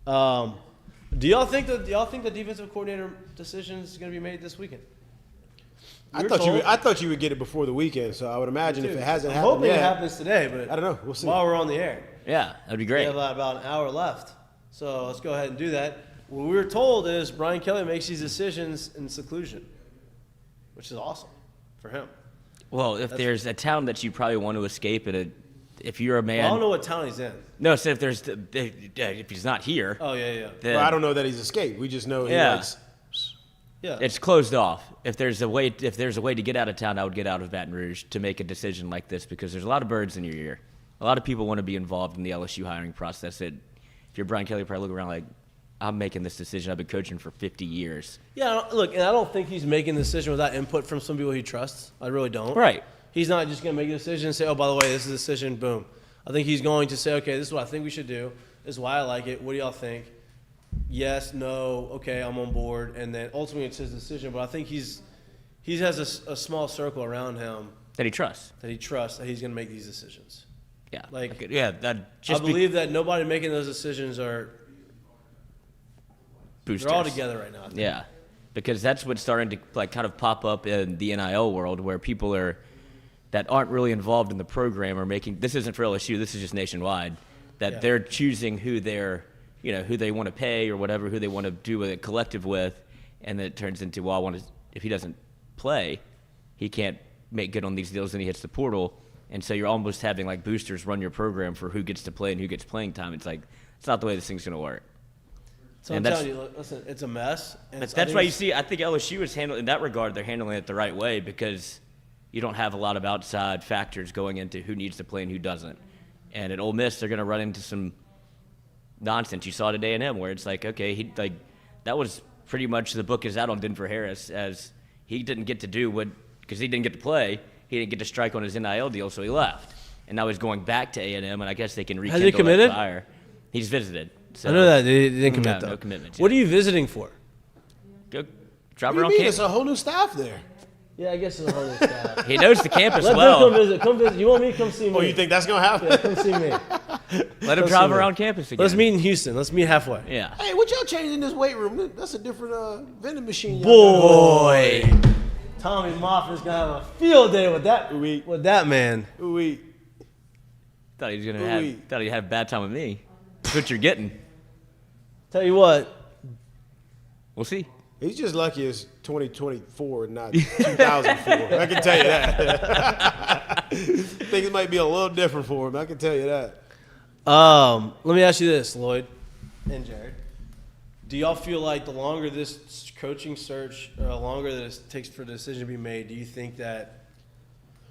Do y'all think the defensive coordinator decision is going to be made this weekend? I thought you would get it before the weekend, so I would imagine if it hasn't I'm happened hoping it yet, happens today, but I don't know. We'll see. while we're on the air. Yeah, that'd be We great. have about an hour left, so let's go ahead and do that. What we were told is Brian Kelly makes these decisions in seclusion, which is awesome for him. Well, if there's a town that you probably want to escape, if you're a man... I don't know what town he's in. No, so if he's not here... Oh, yeah. then Well, I don't know that he's escaped. We just know he Yeah. likes. Yeah. it's closed off. If there's a way to get out of town, I would get out of Baton Rouge to make a decision like this because there's a lot of birds in your ear. A lot of people want to be involved in the LSU hiring process. If you're Brian Kelly, you probably look around like, I'm making this decision. I've been coaching for 50 years. Yeah, look, and I don't think he's making the decision without input from some people he trusts. I really don't. Right. He's not just going to make a decision and say, oh, by the way, this is a decision, boom. I think he's going to say, okay, this is what I think we should do. This is why I like it. What do y'all think? Yes, no, okay, I'm on board. And then ultimately it's his decision. But I think he has a small circle around him That he trusts. that he trusts that he's going to make these decisions. Yeah. Like, yeah, that just I believe that nobody making those decisions are boosters. they're all together right now. I think. Yeah, because that's what's starting to like kind of pop up in the NIL world where people that aren't really involved in the program are making. This isn't for LSU. This is just nationwide. That they're choosing who who they want to pay or whatever, who they want to do a collective with, and then it turns into if he doesn't play, he can't make good on these deals, and he hits the portal, and so you're almost having like boosters run your program for who gets to play and who gets playing time. It's like it's not the way this thing's going to work. So And I'm that's- telling you, listen, it's a mess. And But I that's think why you it's- see, I think LSU is handling, in that regard, they're handling it the right way because you don't have a lot of outside factors going into who needs to play and who doesn't. And at Ole Miss, they're going to run into some nonsense. You saw it at A&M where it's like, okay, that was pretty much the book is out on Denver Harris as he didn't get to do because he didn't get to play, he didn't get to strike on his NIL deal, so he left. And now he's going back to A&M, and I guess they can rekindle he committed? that fire. He's visited. So I know that they didn't commit No, though. no commitments What yet. are you visiting for? Go drop What her do on you mean? It's campus. a whole new staff there. Yeah, I guess it's a whole new staff. He knows the campus Let well. them come visit. Come visit. You want me? Come see me. Oh, you think that's gonna happen? Yeah, come see me. Let him Let's drive see around that. campus again. Let's meet in Houston. Let's meet halfway. Yeah. Hey, what y'all changing this weight room? That's a different vending machine. Boy, Tommy Moffin's gonna have a field day with that. Oui. With that man. Ooh-wee. Thought he was gonna Ooh-wee. thought he'd have a bad time with me. That's what you're getting. Tell you what. We'll see. He's just lucky it's 2024 and not 2004. I can tell you that. Things might be a little different for him. I can tell you that. Let me ask you this, Lloyd and Jared. Do y'all feel like the longer this coaching search, or the longer that it takes for the decision to be made, do you think that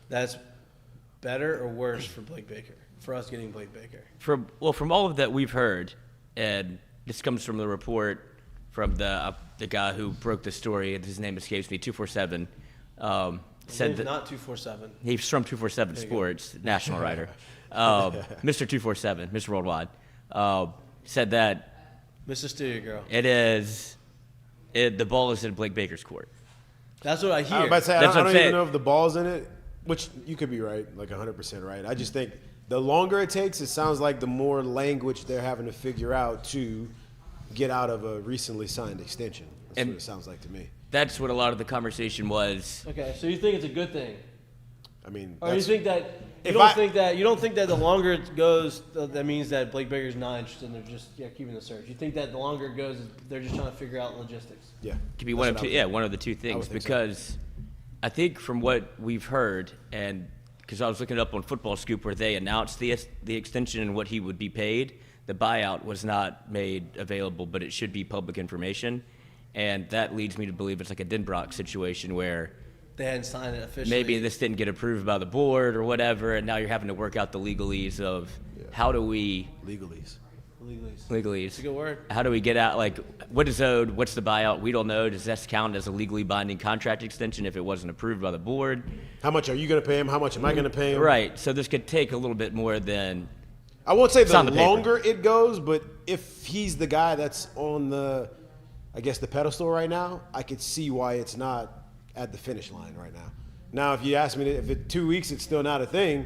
that's better or worse for Blake Baker? for us getting Blake Baker? From all of that we've heard, and this comes from the report from the guy who broke the story. His name escapes me. 247 said that Not 247. he's from 247 Sports, national writer. Mr. 247, Mr. Worldwide, said that Mr. Studio Girl. the ball is in Blake Baker's court. That's what I hear. I was about to say, That's I what don't I'm even saying. know if the ball's in it, which you could be right, like 100% right. I just think the longer it takes, it sounds like the more language they're having to figure out to get out of a recently signed extension. That's what it sounds like to me. That's what a lot of the conversation was. Okay, so you think it's a good thing? I mean, Or you think that you don't think that the longer it goes, that means that Blake Baker's not interested and they're just keeping the search. You think that the longer it goes, they're just trying to figure out logistics. yeah, Could be one of the two things, think so. because I think from what we've heard, and because I was looking up on Football Scoop where they announced the extension and what he would be paid, the buyout was not made available, but it should be public information, and that leads me to believe it's like a Denbrock situation where They hadn't signed it officially. maybe this didn't get approved by the board or whatever, and now you're having to work out the legalese of how do we legalese. legalese. It's a good word. How do we get out? Like, what is owed? What's the buyout? We don't know. Does this count as a legally binding contract extension if it wasn't approved by the board? How much are you going to pay him? How much am I going to pay him? Right. So this could take a little bit more than. I won't say the on the paper. longer it goes, but if he's the guy that's on the pedestal right now, I could see why it's not at the finish line right now. Now, if you ask me if in 2 weeks it's still not a thing,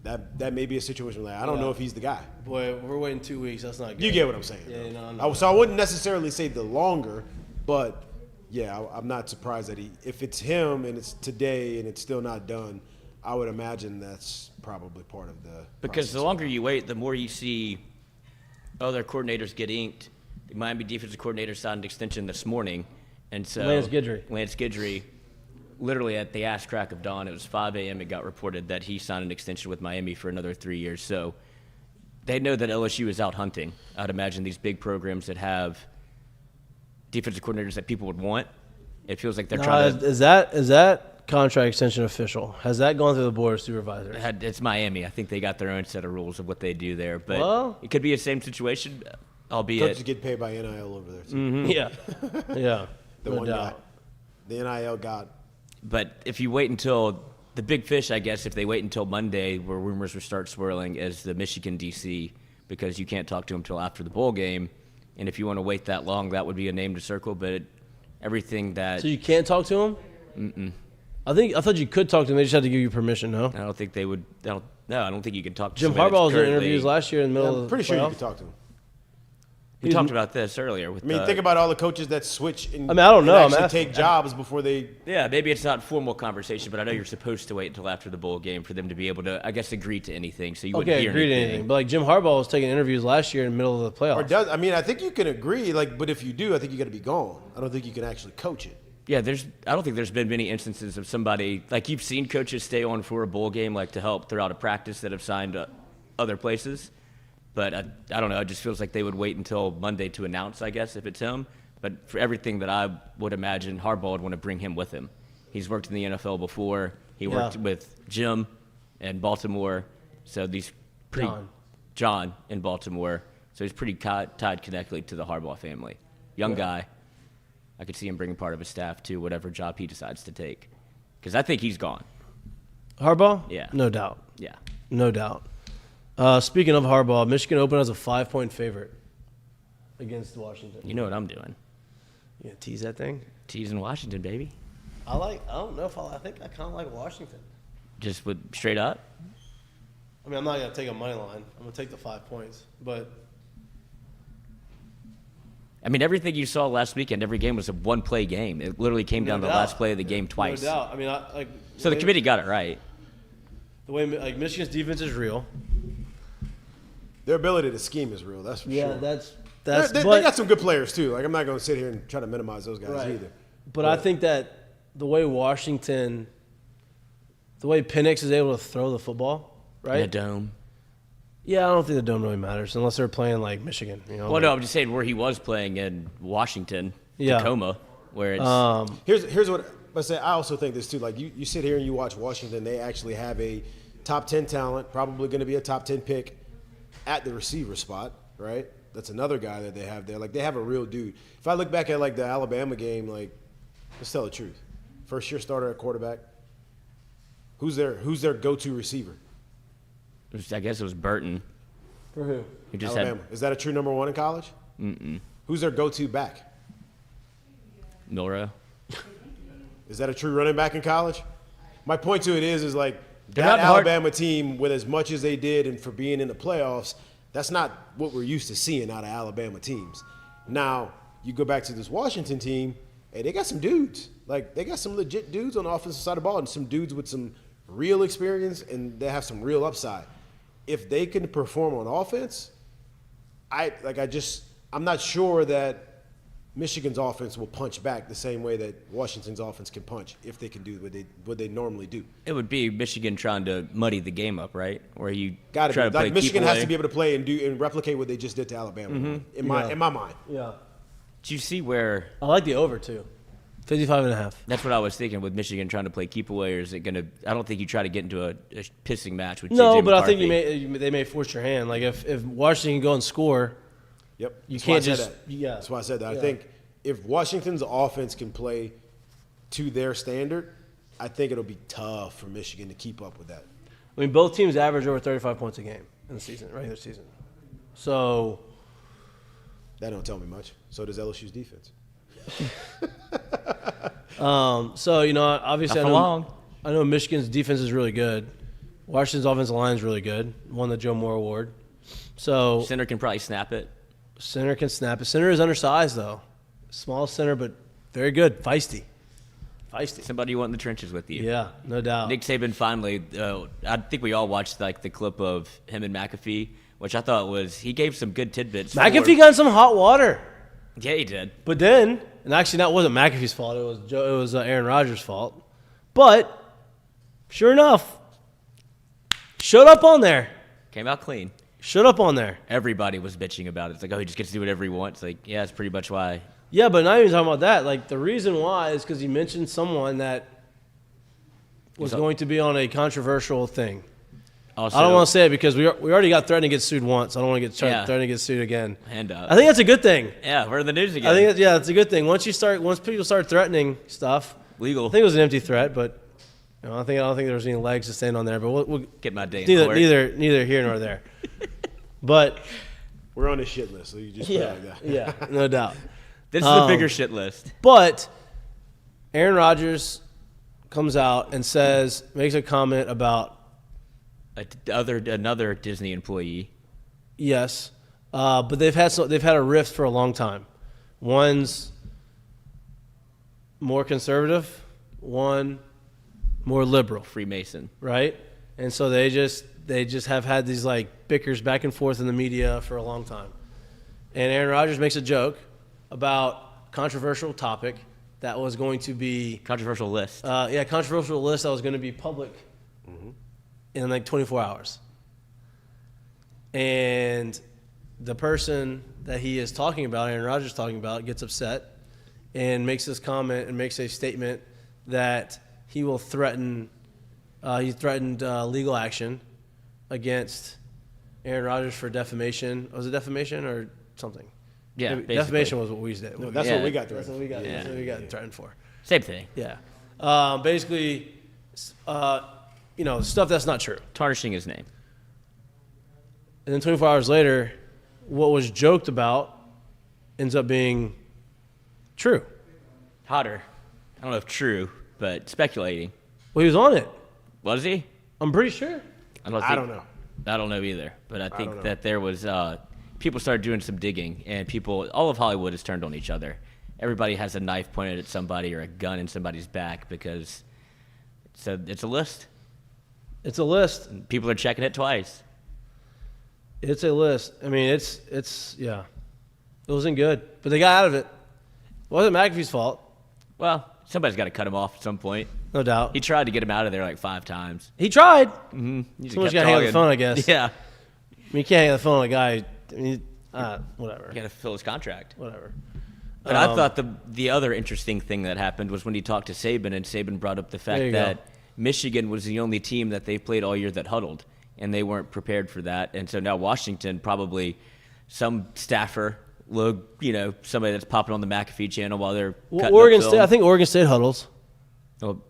that may be a situation where I don't know if he's the guy. Boy, we're waiting 2 weeks. That's not good. You get what I'm saying. Yeah, though. no. So I wouldn't necessarily say the longer, but yeah, I'm not surprised that if it's him and it's today and it's still not done, I would imagine that's probably part of the Because process. the longer you wait, the more you see other coordinators get inked. The Miami defensive coordinator signed an extension this morning. And so Lance Guidry. Lance Guidry, literally at the ass crack of dawn, it was 5 a.m. It got reported that he signed an extension with Miami for another 3 years. So they know that LSU is out hunting. I'd imagine these big programs that have defensive coordinators that people would want. It feels like they're trying to. Is that contract extension official? Has that gone through the board of supervisors? It's Miami. I think they got their own set of rules of what they do there. But Well- it could be the same situation, albeit. Coaches get paid by NIL over there too. Mm-hmm. Yeah. The No one guy, doubt. the NIL got. But if you wait until the big fish, I guess, if they wait until Monday, where rumors will start swirling, is the Michigan DC, because you can't talk to him until after the bowl game. And if you want to wait that long, that would be a name to circle. But everything that So you can't talk to him? Mm-mm. I thought you could talk to him. They just had to give you permission, no? I don't think they would. No, I don't think you can talk to Jim somebody Harbaugh was that's in currently- interviews last year in the middle of I'm the pretty sure you playoffs. could talk to him. We talked about this earlier. With I mean, think about all the coaches that switch and, I mean, I don't know. I'm actually asking. take jobs before they. Yeah, maybe it's not formal conversation, but I know you're supposed to wait until after the bowl game for them to be able to, I guess, agree to anything. So you wouldn't Okay, hear agree to anything. But like Jim Harbaugh was taking interviews last year in the middle of the playoffs. Or does I mean I think you can agree, but if you do, I think you got to be gone. I don't think you can actually coach it. Yeah, I don't think there's been many instances of somebody like you've seen coaches stay on for a bowl game, like to help throughout a practice that have signed other places. But I don't know. It just feels like they would wait until Monday to announce, I guess, if it's him. But for everything that I would imagine, Harbaugh would want to bring him with him. He's worked in the NFL before. He worked with Jim in Baltimore. So these John in Baltimore. So he's pretty tied connected to the Harbaugh family. Young guy. I could see him bringing part of his staff to whatever job he decides to take. Because I think he's gone. Harbaugh? Yeah. No doubt. Yeah. No doubt. Speaking of Harbaugh, Michigan opened as a 5-point favorite against Washington. You know what I'm doing. You gonna tease that thing? Teasing Washington, baby. I don't know if I think I kind of like Washington. Just with straight up. I mean, I'm not gonna take a money line. I'm gonna take the 5 points, but I mean, everything you saw last weekend, every game was a one-play game. It literally came down to the last play of the game twice. No doubt. I mean, So the committee got it right. The way Michigan's defense is real. Their ability to scheme is real. That's for sure. that's. They got some good players too. Like I'm not going to sit here and try to minimize those guys Right. either. But I think that the way Penix is able to throw the football, right? In a dome. Yeah, I don't think the dome really matters unless they're playing like Michigan. You know, Well, no, I'm just saying where he was playing in Washington, Tacoma, where it's Here's what I say. I also think this too. Like you sit here and you watch Washington. They actually have a top 10 talent, probably going to be a top 10 pick at the receiver spot, right? That's another guy that they have there. Like, they have a real dude. If I look back at, like, the Alabama game, like, let's tell the truth. First-year starter at quarterback. Who's their go-to receiver? I guess it was Burton. For who? He just Alabama. Is that a true number one in college? Mm-mm. Who's their go-to back? Milrow. Is that a true running back in college? My point to it is like They're that not hard- Alabama team, with as much as they did and for being in the playoffs, that's not what we're used to seeing out of Alabama teams. Now, you go back to this Washington team, and they got some dudes. Like, they got some legit dudes on the offensive side of the ball and some dudes with some real experience, and they have some real upside. If they can perform on offense, I'm not sure that Michigan's offense will punch back the same way that Washington's offense can punch if they can do what they normally do. It would be Michigan trying to muddy the game up, right? Where you Got to try be. to play Like, Michigan keep has away. to be able to play and replicate what they just did to Alabama. In my mind. Yeah. Did you see where? I like the over, too. 55.5. That's what I was thinking with Michigan trying to play keep away. Or is it gonna? I don't think you try to get into a pissing match with. No, JJ but I think McCarthy. they may force your hand. Like, if Washington can go and score, Yep. You That's why I can't said just- that. yeah. That's why I said that. Yeah. I think if Washington's offense can play to their standard, I think it'll be tough for Michigan to keep up with that. I mean, both teams average over 35 points a game in the season, regular season. So, That don't tell me much. So does LSU's defense. obviously, Not for long. I know Michigan's defense is really good. Washington's offensive line is really good. Won the Joe Moore Award. So Center can probably snap it. center can snap it. Center is undersized though, small center, but very good, feisty. Somebody you want in the trenches with you. Yeah, no doubt. Nick Saban finally. I think we all watched like the clip of him and McAfee, which I thought he gave some good tidbits. McAfee got in some hot water, Yeah, he did. but then, and actually that wasn't McAfee's fault. It was Aaron Rodgers' fault. But sure enough, showed up on there. Came out clean. Showed up on there. Everybody was bitching about it. It's like, oh, he just gets to do whatever he wants. Like, yeah, that's pretty much why. Yeah, but not even talking about that. Like, the reason why is because he mentioned someone that was going to be on a controversial thing. Also, I don't want to say it because we already got threatened to get sued once. I don't want to get Yeah. threatened to get sued again. Hand up. I think that's a good thing. Yeah, we're in the news again. I think it's a good thing. Once people start threatening stuff, Legal. I think it was an empty threat, but I don't think there was any legs to stand on there. But we'll Get my day in court. neither here nor there. But We're on the shit list, so you just put it like that. yeah, no doubt. This is a bigger shit list. But Aaron Rodgers comes out and makes a comment about Another Disney employee. yes, but they've had a rift for a long time. One's more conservative, one more liberal, Freemason. right? And so they just have had these like bickers back and forth in the media for a long time. And Aaron Rodgers makes a joke about controversial topic that was going to be Controversial list. controversial list that was going to be public in like 24 hours. And the person that he is talking about, Aaron Rodgers talking about, gets upset and makes this comment and makes a statement that he will threatened legal action against Aaron Rodgers for defamation. Was it defamation or something? Yeah, Maybe basically. defamation was what we did. No, that's Yeah. what we got That's through. what we got. Yeah. That's what we got threatened for. Same thing. Yeah. Basically, stuff that's not true. Tarnishing his name. And then 24 hours later, what was joked about ends up being true. Hotter. I don't know if true, but speculating. Well, he was on it. Was he? I'm pretty sure. I don't know. I don't know either. But I don't think know. that there was people started doing some digging, and all of Hollywood has turned on each other. Everybody has a knife pointed at somebody or a gun in somebody's back because it's a list. It's a list. People are checking it twice. It's a list. I mean, it's yeah. It wasn't good, but they got out of it. It wasn't McAfee's fault, Well, somebody's got to cut him off at some point. no doubt. He tried to get him out of there like 5 times. He tried. Mm-hmm. He just Someone's kept got to hang up the talking. phone, I guess. Yeah. I mean, you can't hang up the phone on a guy. I mean, whatever. You got to fulfill his contract. Whatever. But I thought the other interesting thing that happened was when he talked to Saban, and Saban brought up the There fact you that go. Michigan was the only team that they played all year that huddled, and they weren't prepared for that. And so now Washington, probably some staffer, somebody that's popping on the McAfee channel while they're cutting Oregon up film. State. I think Oregon State huddles. Well,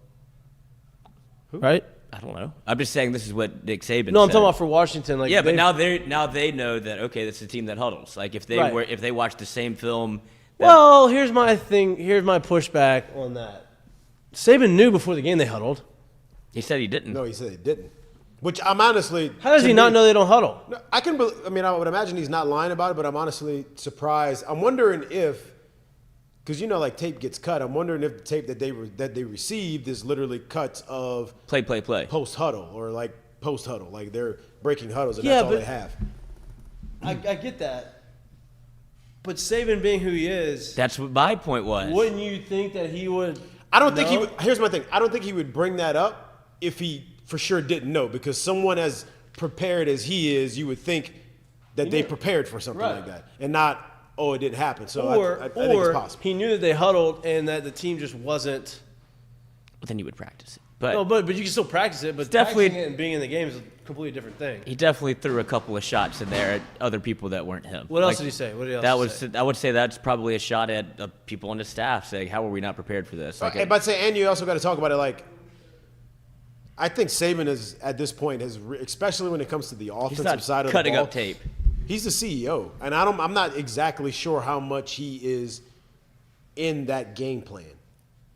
right? I don't know. I'm just saying this is what Nick Saban No, I'm said. talking about for Washington. Like, Yeah, but now they know that, okay, this is a team that huddles. Like if they watch the same film. Well, here's my thing. Here's my pushback on that. Saban knew before the game they huddled. He said he didn't. No, he said he didn't. Which I'm honestly. How does he not know they don't huddle? No, I would imagine he's not lying about it, but I'm honestly surprised. I'm wondering if, because like tape gets cut. I'm wondering if the tape that they received is literally cuts of Play. post huddle or like post huddle, like they're breaking huddles and Yeah, that's all but- they have. I get that. But Saban being who he is, That's what my point was. wouldn't you think that he would? I don't think he know? would. Here's my thing. I don't think he would bring that up if he for sure didn't know, because someone as prepared as he is, you would think that they prepared for something Right. like that, and not, oh, it didn't happen. So Or I think it's possible. he knew that they huddled and that the team just wasn't. But then he would practice it. But No, but you can still practice it. But definitely- practicing it and being in the game is a completely different thing. he definitely threw a couple of shots in there at other people that weren't him. What else did he say? What did he else say? I would say that's probably a shot at people on the staff saying, "How are we not prepared for this?" Like, And you also got to talk about it. Like, I think Saban is at this point especially when it comes to the he's offensive not side of the cutting ball. up tape. He's the CEO, and I'm not exactly sure how much he is in that game plan,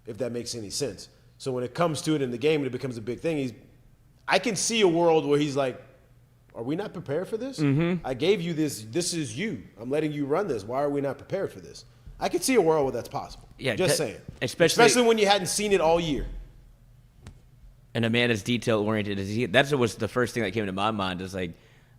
if that makes any sense. So when it comes to it in the game and it becomes a big thing, I can see a world where he's like, are we not prepared for this? Mm-hmm. I gave you this. This is you. I'm letting you run this. Why are we not prepared for this? I can see a world where that's possible. Yeah, Just saying. especially when you hadn't seen it all year. And a man as detail-oriented as he, that was the first thing that came to my mind is like,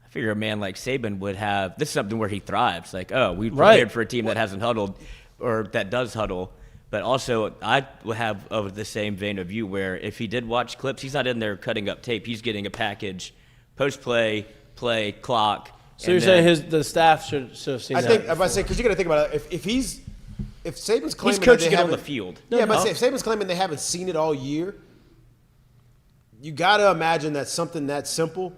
I figure a man like Saban would have, this is something where he thrives. Like, oh, we prepared for a team that hasn't huddled or that does huddle. But also, I would have of the same vein of you where if he did watch clips, he's not in there cutting up tape. He's getting a package, post-play, play, clock. So you're saying the staff should have seen I that? think, if I say, because you got to think about it. If Saban's claiming He's coaching that they it on the haven't- field. Yeah, but if Saban's claiming they haven't seen it all year, you got to imagine that something that simple,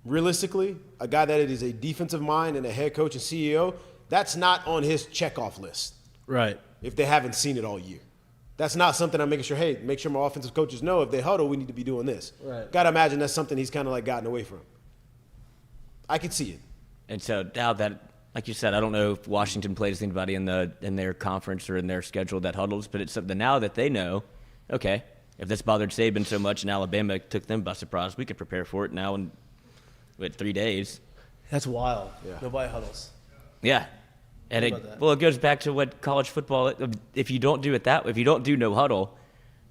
realistically, a guy that is a defensive mind and a head coach and CEO, that's not on his checkoff list Right. if they haven't seen it all year. That's not something I'm making sure, hey, make sure my offensive coaches know if they huddle, we need to be doing this. Right. Got to imagine that's something he's kind of like gotten away from. I could see it. And so now that, like you said, I don't know if Washington plays anybody in their conference or in their schedule that huddles, but it's something now that they know, okay, if this bothered Saban so much and Alabama took them by surprise, we could prepare for it now in 3 days. That's wild. Yeah. Nobody huddles. Yeah. And about that? it goes back to what college football, if you don't do it if you don't do no huddle,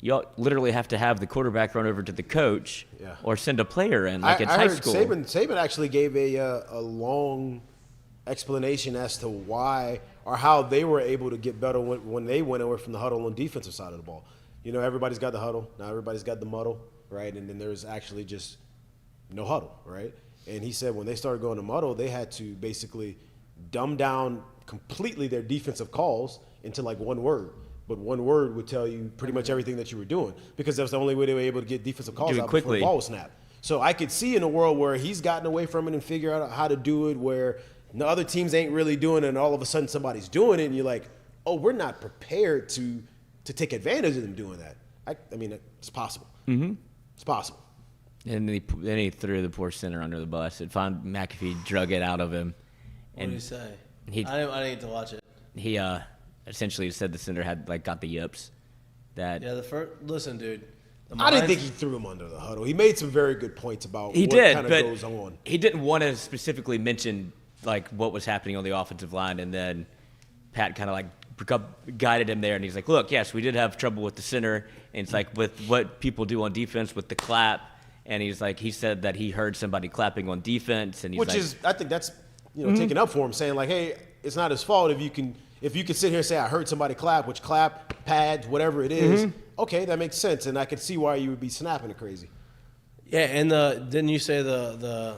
you literally have to have the quarterback run over to the coach or send a player in like it's I high heard school. Saban actually gave a long explanation as to why or how they were able to get better when they went away from the huddle on the defensive side of the ball. You know, everybody's got the huddle. Now everybody's got the muddle, right? And then there's actually just no huddle, right? And he said when they started going to muddle, they had to basically dumb down completely their defensive calls into like one word. But one word would tell you pretty much everything that you were doing because that was the only way they were able to get defensive calls out quickly. before the ball was snapped. So I could see in a world where he's gotten away from it and figure out how to do it where the other teams ain't really doing it and all of a sudden somebody's doing it and you're like, oh, we're not prepared to take advantage of them doing that. I mean, it's possible. Mm-hmm. It's possible. And then he threw the poor center under the bus. It found McAfee drug it out of him. What did he say? He I didn't get to watch it. he essentially said the center had got the yips. That Yeah, listen, dude. I didn't think he threw him under the huddle. He made some very good points about he what did, kind of but goes on. he didn't want to specifically mention what was happening on the offensive line, and then Pat kind of guided him there, and he's like, "Look, yes, we did have trouble with the center, and it's like with what people do on defense with the clap." And he's like, he said that he heard somebody clapping on defense, and he's Which is, I think that's taking up for him, saying like, hey, it's not his fault if you can sit here and say I heard somebody clap, which clap, pads, whatever it is. Okay, that makes sense, and I could see why you would be snapping it crazy. Yeah, and didn't you say the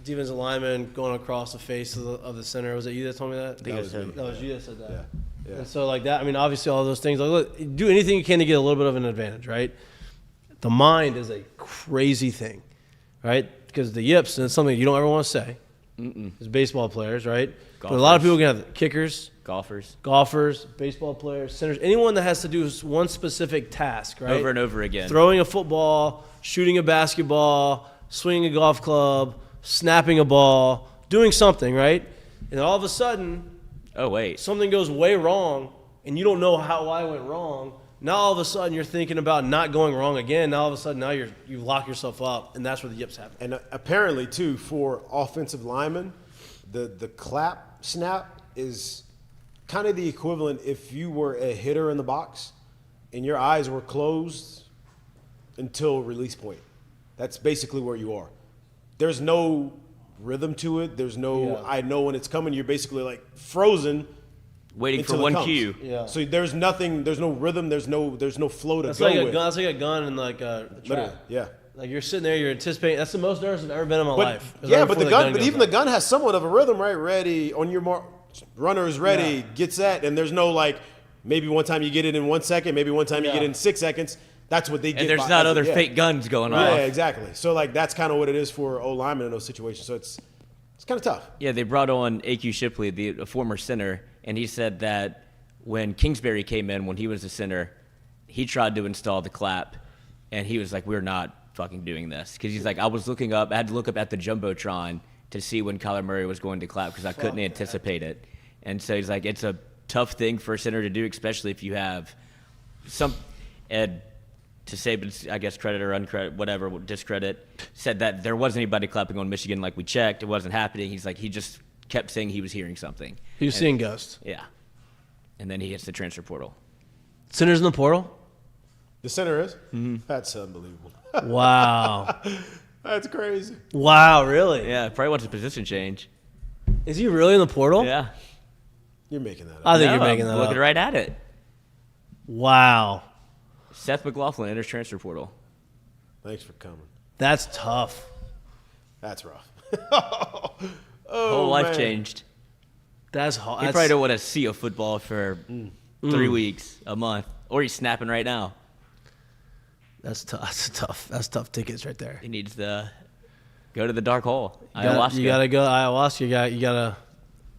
defensive lineman going across the face of the center? Was it you that told me that? That was him. That was you that said that. Yeah. And so like that, I mean, obviously all those things. Like, look, do anything you can to get a little bit of an advantage, right? The mind is a crazy thing, right? Because the yips, and it's something you don't ever want to say, is baseball players, right? But a lot of people can have kickers, golfers, baseball players, centers, anyone that has to do one specific task, right? Over and over again. Throwing a football, shooting a basketball, swinging a golf club, snapping a ball, doing something, right? And all of a sudden, something goes way wrong, and you don't know why it went wrong. Now all of a sudden you're thinking about not going wrong again. Now all of a sudden you lock yourself up, and that's where the yips happen. And apparently too, for offensive linemen, the clap snap is kind of the equivalent if you were a hitter in the box and your eyes were closed until release point. That's basically where you are. There's no rhythm to it. There's no I know when it's coming. You're basically like frozen, waiting for one cue. Yeah. So there's nothing. There's no rhythm. There's no flow to that's go like with. That's like a gun in like a trap. Yeah. Like you're sitting there, you're anticipating. That's the most nervous I've ever been in my life. Yeah, but even the gun has somewhat of a rhythm, right? Ready on your mark. Runner is ready. Get set, and there's no like maybe one time you get it in 1 second, maybe one time you get it in 6 seconds. That's what they get. And there's not other fake guns going on. Yeah, exactly. So like that's kind of what it is for O linemen in those situations. So it's kind of tough. Yeah, they brought on A.Q. Shipley, a former center, and he said that when Kingsbury came in, when he was a center, he tried to install the clap, and he was like, "We're not fucking doing this," because he's like, I had to look up at the jumbotron to see when Kyler Murray was going to clap because I couldn't anticipate it, and so he's like, it's a tough thing for a center to do, especially if you have some. And to Saban's, I guess, credit or uncredit, whatever, discredit, said that there wasn't anybody clapping on Michigan like we checked. It wasn't happening. He's like, he just kept saying he was hearing something. He was seeing ghosts. Yeah. And then he hits the transfer portal. Center's in the portal? The center is? Mm-hmm. That's unbelievable. Wow. That's crazy. Wow, really? Yeah, probably wants a position change. Is he really in the portal? Yeah. You're making that up. I think you're making that up. Looking right at it. Wow. Seth McLaughlin enters transfer portal. Thanks for coming. That's tough. That's rough. Whole life changed. That's hard. He probably don't want to see a football for 3 weeks, a month, or he's snapping right now. That's tough. That's tough tickets right there. He needs to go to the dark hole. You gotta go ayahuasca. You gotta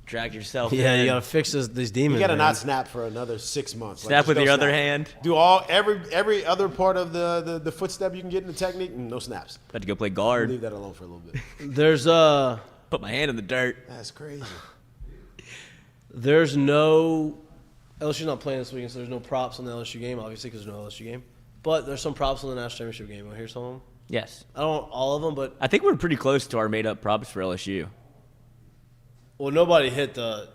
drag yourself. Yeah, in. you gotta fix these demons. You gotta man. not snap for another 6 months. Snap with your other hand. Do every other part of the footstep you can get in the technique. No snaps. Had to go play guard. Leave that alone for a little bit. There's put my hand in the dirt. That's crazy. There's no LSU's not playing this weekend, so there's no props on the LSU game, obviously, because there's no LSU game. But there's some props on the national championship game. Want to hear some of them? Yes. I don't want all of them, but I think we're pretty close to our made-up props for LSU. Well, nobody hit the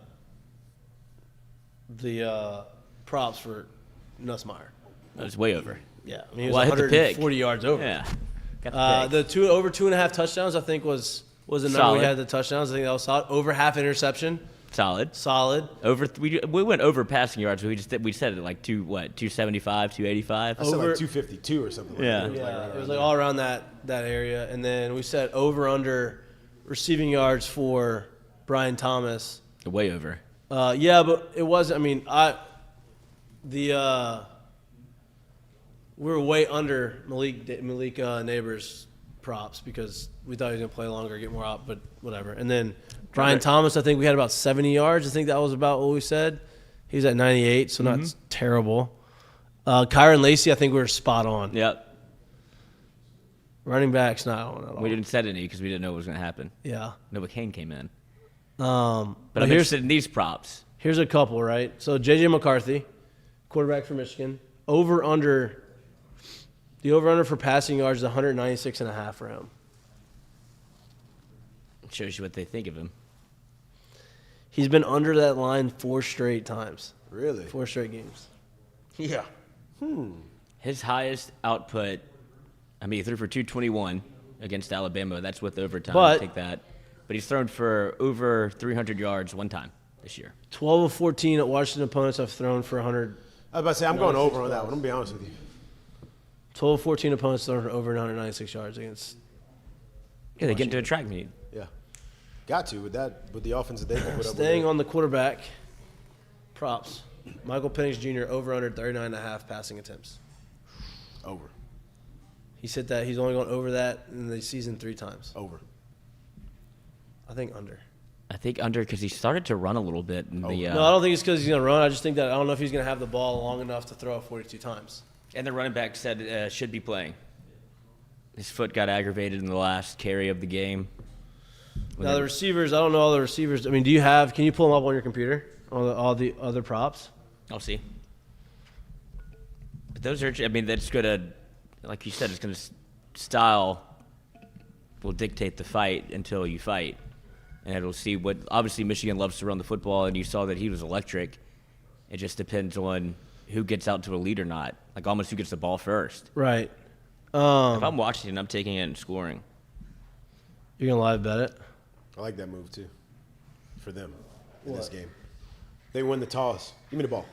props for Nussmeier. That was way over. Yeah, I mean, he was 140 yards over. Yeah. The over 2.5 touchdowns, I think, was the number we had the touchdowns. I think that was solid. Over half interception. Solid. Over we went over passing yards. We said it like 275, 285. I said like 252 or something. Yeah. It was like all around that area, and then we said over under receiving yards for Brian Thomas. Way over. Yeah, but it wasn't. I mean, we were way under Malik Neighbors' props because we thought he was gonna play longer, get more out, but whatever. And then Brian Thomas, I think we had about 70 yards. I think that was about what we said. He's at 98, so not terrible. Kyron Lacey, I think we were spot on. Yep. Running backs, not on at all. We didn't set any because we didn't know what was going to happen. Yeah. Noah Kane came in. But I'm interested in these props. Here's a couple, right? So J.J. McCarthy, quarterback for Michigan. The over-under for passing yards is 196.5 for him. Shows you what they think of him. He's been under that line 4 straight times. Really? 4 straight games. Yeah. His highest output, I mean, he threw for 221 against Alabama. That's with overtime. I'll take that. But he's thrown for over 300 yards one time this year. 12 of 14 at Washington opponents have thrown for 100. I was about to say, I'm going over on that one. I'm going to be honest with you. 12 of 14 opponents thrown for over 196 yards against. Yeah, they get into a track meet. Yeah. Got to with the offense that they can put up. Staying on the quarterback props. Michael Penix Jr. over under 39.5 passing attempts. Over. He said that he's only gone over that in the season 3 times. Over. I think under. I think under because he started to run a little bit. In the, No, I don't think it's because he's going to run. I just think that I don't know if he's going to have the ball long enough to throw it 42 times. And the running back said should be playing. His foot got aggravated in the last carry of the game. Now, the receivers, I don't know all the receivers. I mean, can you pull them up on your computer, all the other props? I'll see. But those are, I mean, that's going to, like you said, it's going to style will dictate the fight until you fight. And it'll see what, obviously Michigan loves to run the football, and you saw that he was electric. It just depends on who gets out to a lead or not. Like almost who gets the ball first. Right. If I'm watching it, I'm taking it and scoring. You're going to live bet it? I like that move, too, for them in this game. They win the toss. Give me the ball.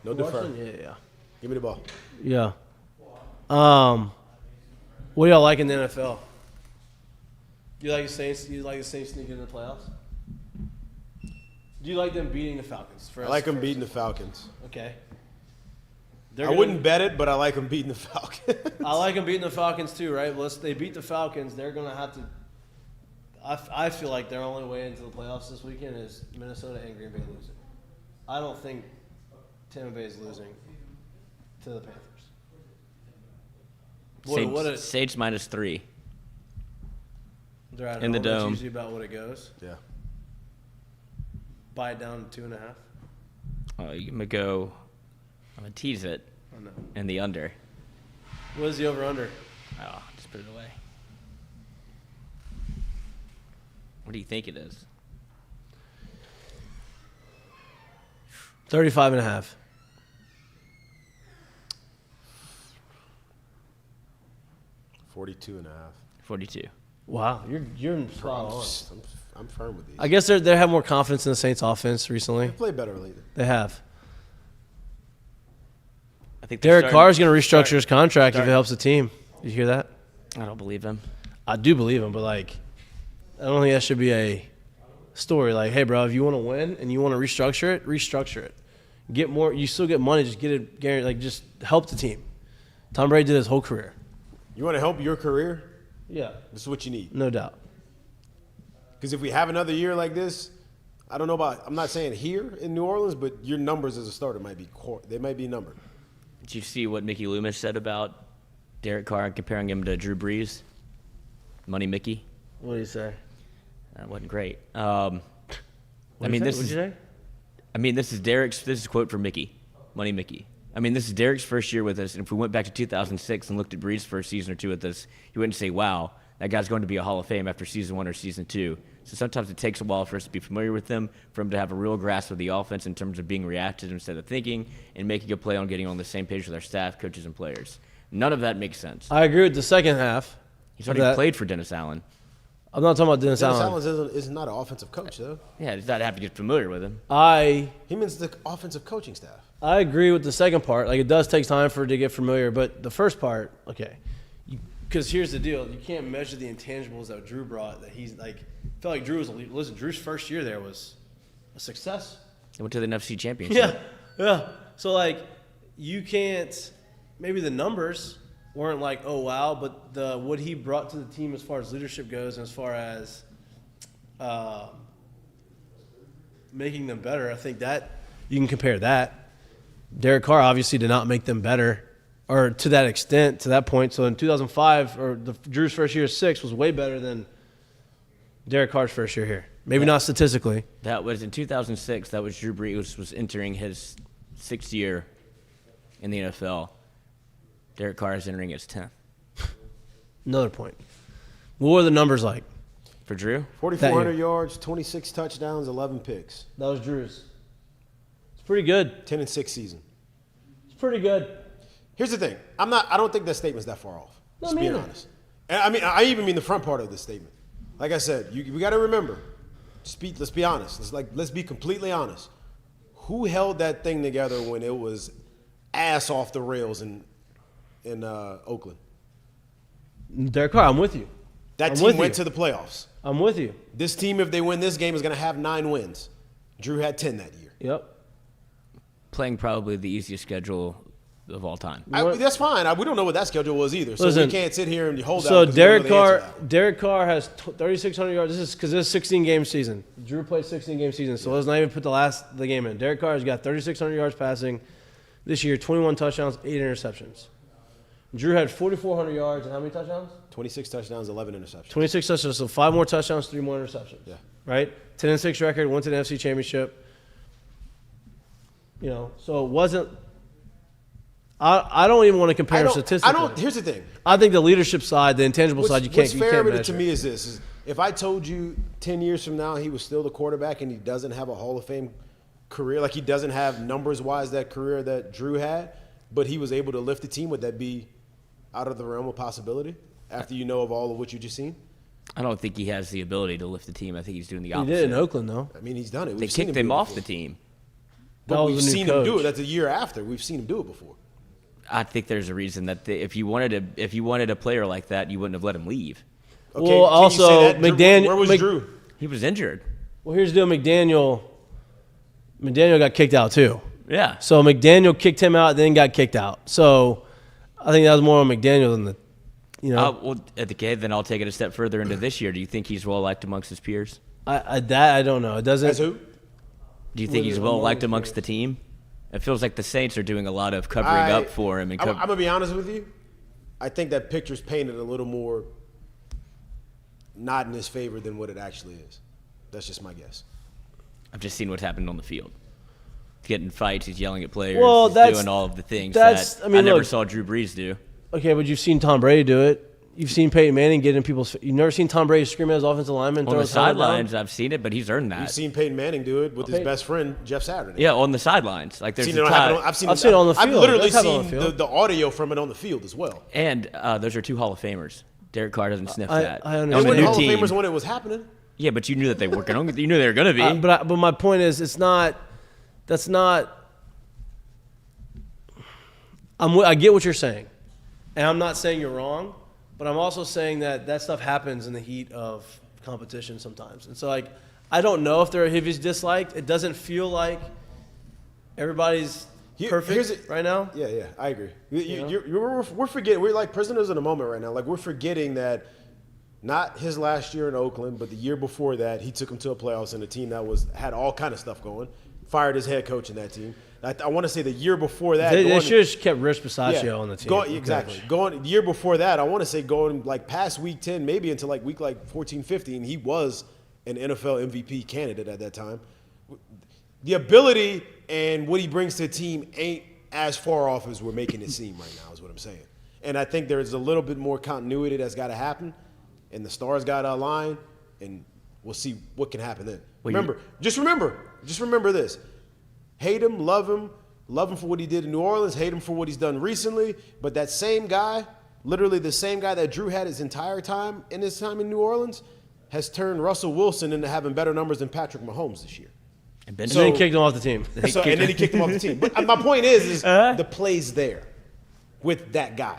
No defer. Yeah. Give me the ball. Yeah. What do y'all like in the NFL? Do you like the Saints? Sneaking in the playoffs? Do you like them beating the Falcons? I like them beating the Falcons. Okay. I wouldn't bet it, but I like them beating the Falcons. I like them beating the Falcons too, right? Well, they beat the Falcons. They're going to have to. I feel like their only way into the playoffs this weekend is Minnesota and Green Bay losing. I don't think Tampa Bay is losing to the Panthers. Sage -3. They're at in the home. dome. That's usually about what it goes. Yeah. Buy it down to 2.5. I'm going to tease it I know. in the under. What is the over/under? Oh, just put it away. What do you think it is? 35.5. 42.5. 42. Wow, you're spot on. I'm firm with these. I guess they have more confidence in the Saints' offense recently. They play better lately. They have. I think Derek Carr is going to restructure his contract if it helps the team. You hear that? I don't believe him. I do believe him, but I don't think that should be a story. Like, hey, bro, if you want to win and you want to restructure it. Get more. You still get money. Just get it guaranteed. Just help the team. Tom Brady did his whole career. You want to help your career? Yeah, This is what you need. no doubt. Because if we have another year like this, I don't know about. I'm not saying here in New Orleans, but your numbers as a starter might be they might be numbered. Did you see what Mickey Loomis said about Derek Carr comparing him to Drew Brees? Money Mickey? What do you say? That wasn't great. What'd you say? This is a quote from Mickey, Money Mickey. This is Derek's first year with us, and if we went back to 2006 and looked at Brees' first season or two with us, you wouldn't say, wow, that guy's going to be a Hall of Fame after season 1 or season 2. So sometimes it takes a while for us to be familiar with them, for him to have a real grasp of the offense in terms of being reactive instead of thinking, and making a play on getting on the same page with our staff, coaches, and players. None of that makes sense. I agree with the second half. He's already played for Dennis Allen. I'm not talking about Dennis Dennis Allen. Allen is not an offensive coach, though. Yeah, he's not have to get familiar with him. He means the offensive coaching staff. I agree with the second part. It does take time for it to get familiar, but the first part, okay. Because here's the deal: you can't measure the intangibles that Drew brought. That he's I felt like Drew was listen. Drew's first year there was a success. They went to the NFC Championship. Yeah. So you can't. Maybe the numbers weren't oh wow, but what he brought to the team as far as leadership goes, and as far as making them better, I think that you can compare that. Derek Carr obviously did not make them better, or to that extent, to that point. So in 2005, or Drew's first year 6 was way better than Derek Carr's first year here. Maybe not statistically. That was in 2006. That was Drew Brees was entering his 6th year in the NFL. Derek Carr is entering his 10th. Another point. What were the numbers like for Drew? 4,400 yards, 26 touchdowns, 11 picks. That was Drew's. It's pretty good. 10-6 season. It's pretty good. Here's the thing. I don't think that statement's that far off. No, Just being honest. And I even mean the front part of this statement. Like I said, we got to remember. Let's be honest. Let's be completely honest. Who held that thing together when it was ass off the rails in Oakland? Derek Carr, I'm with you. That team went to the playoffs. I'm with you. This team, if they win this game, is going to have 9 wins. Drew had 10 that year. Yep. Playing probably the easiest schedule of all time. That's fine. We don't know what that schedule was either, so Listen, we can't sit here and hold out. So 'cause we don't know the answer to that. Derek Carr has 3,600 yards. This is because it's a 16-game season. Drew played 16-game season, so let's not even put the game in. Derek Carr has got 3,600 yards passing this year, 21 touchdowns, 8 interceptions. Drew had 4,400 yards and how many touchdowns? 26 touchdowns, 11 interceptions. 26 touchdowns, so 5 more touchdowns, 3 more interceptions. Yeah. Right? 10-6 record, went to the NFC Championship. So it wasn't. I don't even want to compare them statistically. Here's the thing. I think the leadership side, the intangible side, you can't measure. To me is this: is if I told you 10 years from now he was still the quarterback and he doesn't have a Hall of Fame career, like he doesn't have numbers-wise that career that Drew had, but he was able to lift the team, would that be out of the realm of possibility after you know of all of what you just seen? I don't think he has the ability to lift the team. I think he's doing the opposite. He did in Oakland, though. I mean, he's done it. They kicked him off the team. But we've seen him do it. That's a year after. We've seen him do it before. I think there's a reason that if you wanted a player like that, you wouldn't have let him leave. Okay, well, also McDaniel. Where was Drew? He was injured. Well, here's the deal. McDaniel got kicked out too. Yeah. So McDaniel kicked him out, then got kicked out. So I think that was more on McDaniel than the. Well, then I'll take it a step further into this year. Do you think he's well liked amongst his peers? I don't know. It doesn't. As who? Do you think he's well liked amongst the team? It feels like the Saints are doing a lot of covering up for him. I'm going to be honest with you. I think that picture's painted a little more not in his favor than what it actually is. That's just my guess. I've just seen what's happened on the field. He's getting fights. He's yelling at players. Well, he's doing all of the things that I never saw Drew Brees do. Okay, but you've seen Tom Brady do it. You've seen Peyton Manning get in people's. You've never seen Tom Brady scream at his offensive lineman. On the sidelines, I've seen it, but he's earned that. You've seen Peyton Manning do it with his best friend Jeff Saturday. Yeah, on the sidelines. Like there's I've seen it on the field. I've literally seen the audio from it on the field as well. And those are 2 Hall of Famers. Derek Carr doesn't sniff that. I understand. They weren't Hall of Famers when it was happening. Yeah, but you knew that they were going. You knew they were going to be. But my point is, it's not. That's not. I get what you're saying, and I'm not saying you're wrong. But I'm also saying that stuff happens in the heat of competition sometimes. And so, I don't know if he's disliked. It doesn't feel like everybody's perfect right now. Yeah, I agree. We're forgetting. We're like prisoners in a moment right now. Like, we're forgetting that not his last year in Oakland, but the year before that, he took him to a playoffs and a team that had all kind of stuff going. Fired his head coach in that team. I want to say the year before that. They should have kept Rich Bisaccia on the team. Exactly. The year before that, I want to say going past week 10, maybe into week 14, 15, he was an NFL MVP candidate at that time. The ability and what he brings to the team ain't as far off as we're making it seem right now, is what I'm saying. And I think there's a little bit more continuity that's got to happen, and the stars got to align, and we'll see what can happen then. Just remember this. Hate him, love him for what he did in New Orleans, hate him for what he's done recently. But that same guy, literally the same guy that Drew had his entire time in New Orleans, has turned Russell Wilson into having better numbers than Patrick Mahomes this year. And then he kicked him off the team. And then he kicked him off the team. But my point is the play's there with that guy.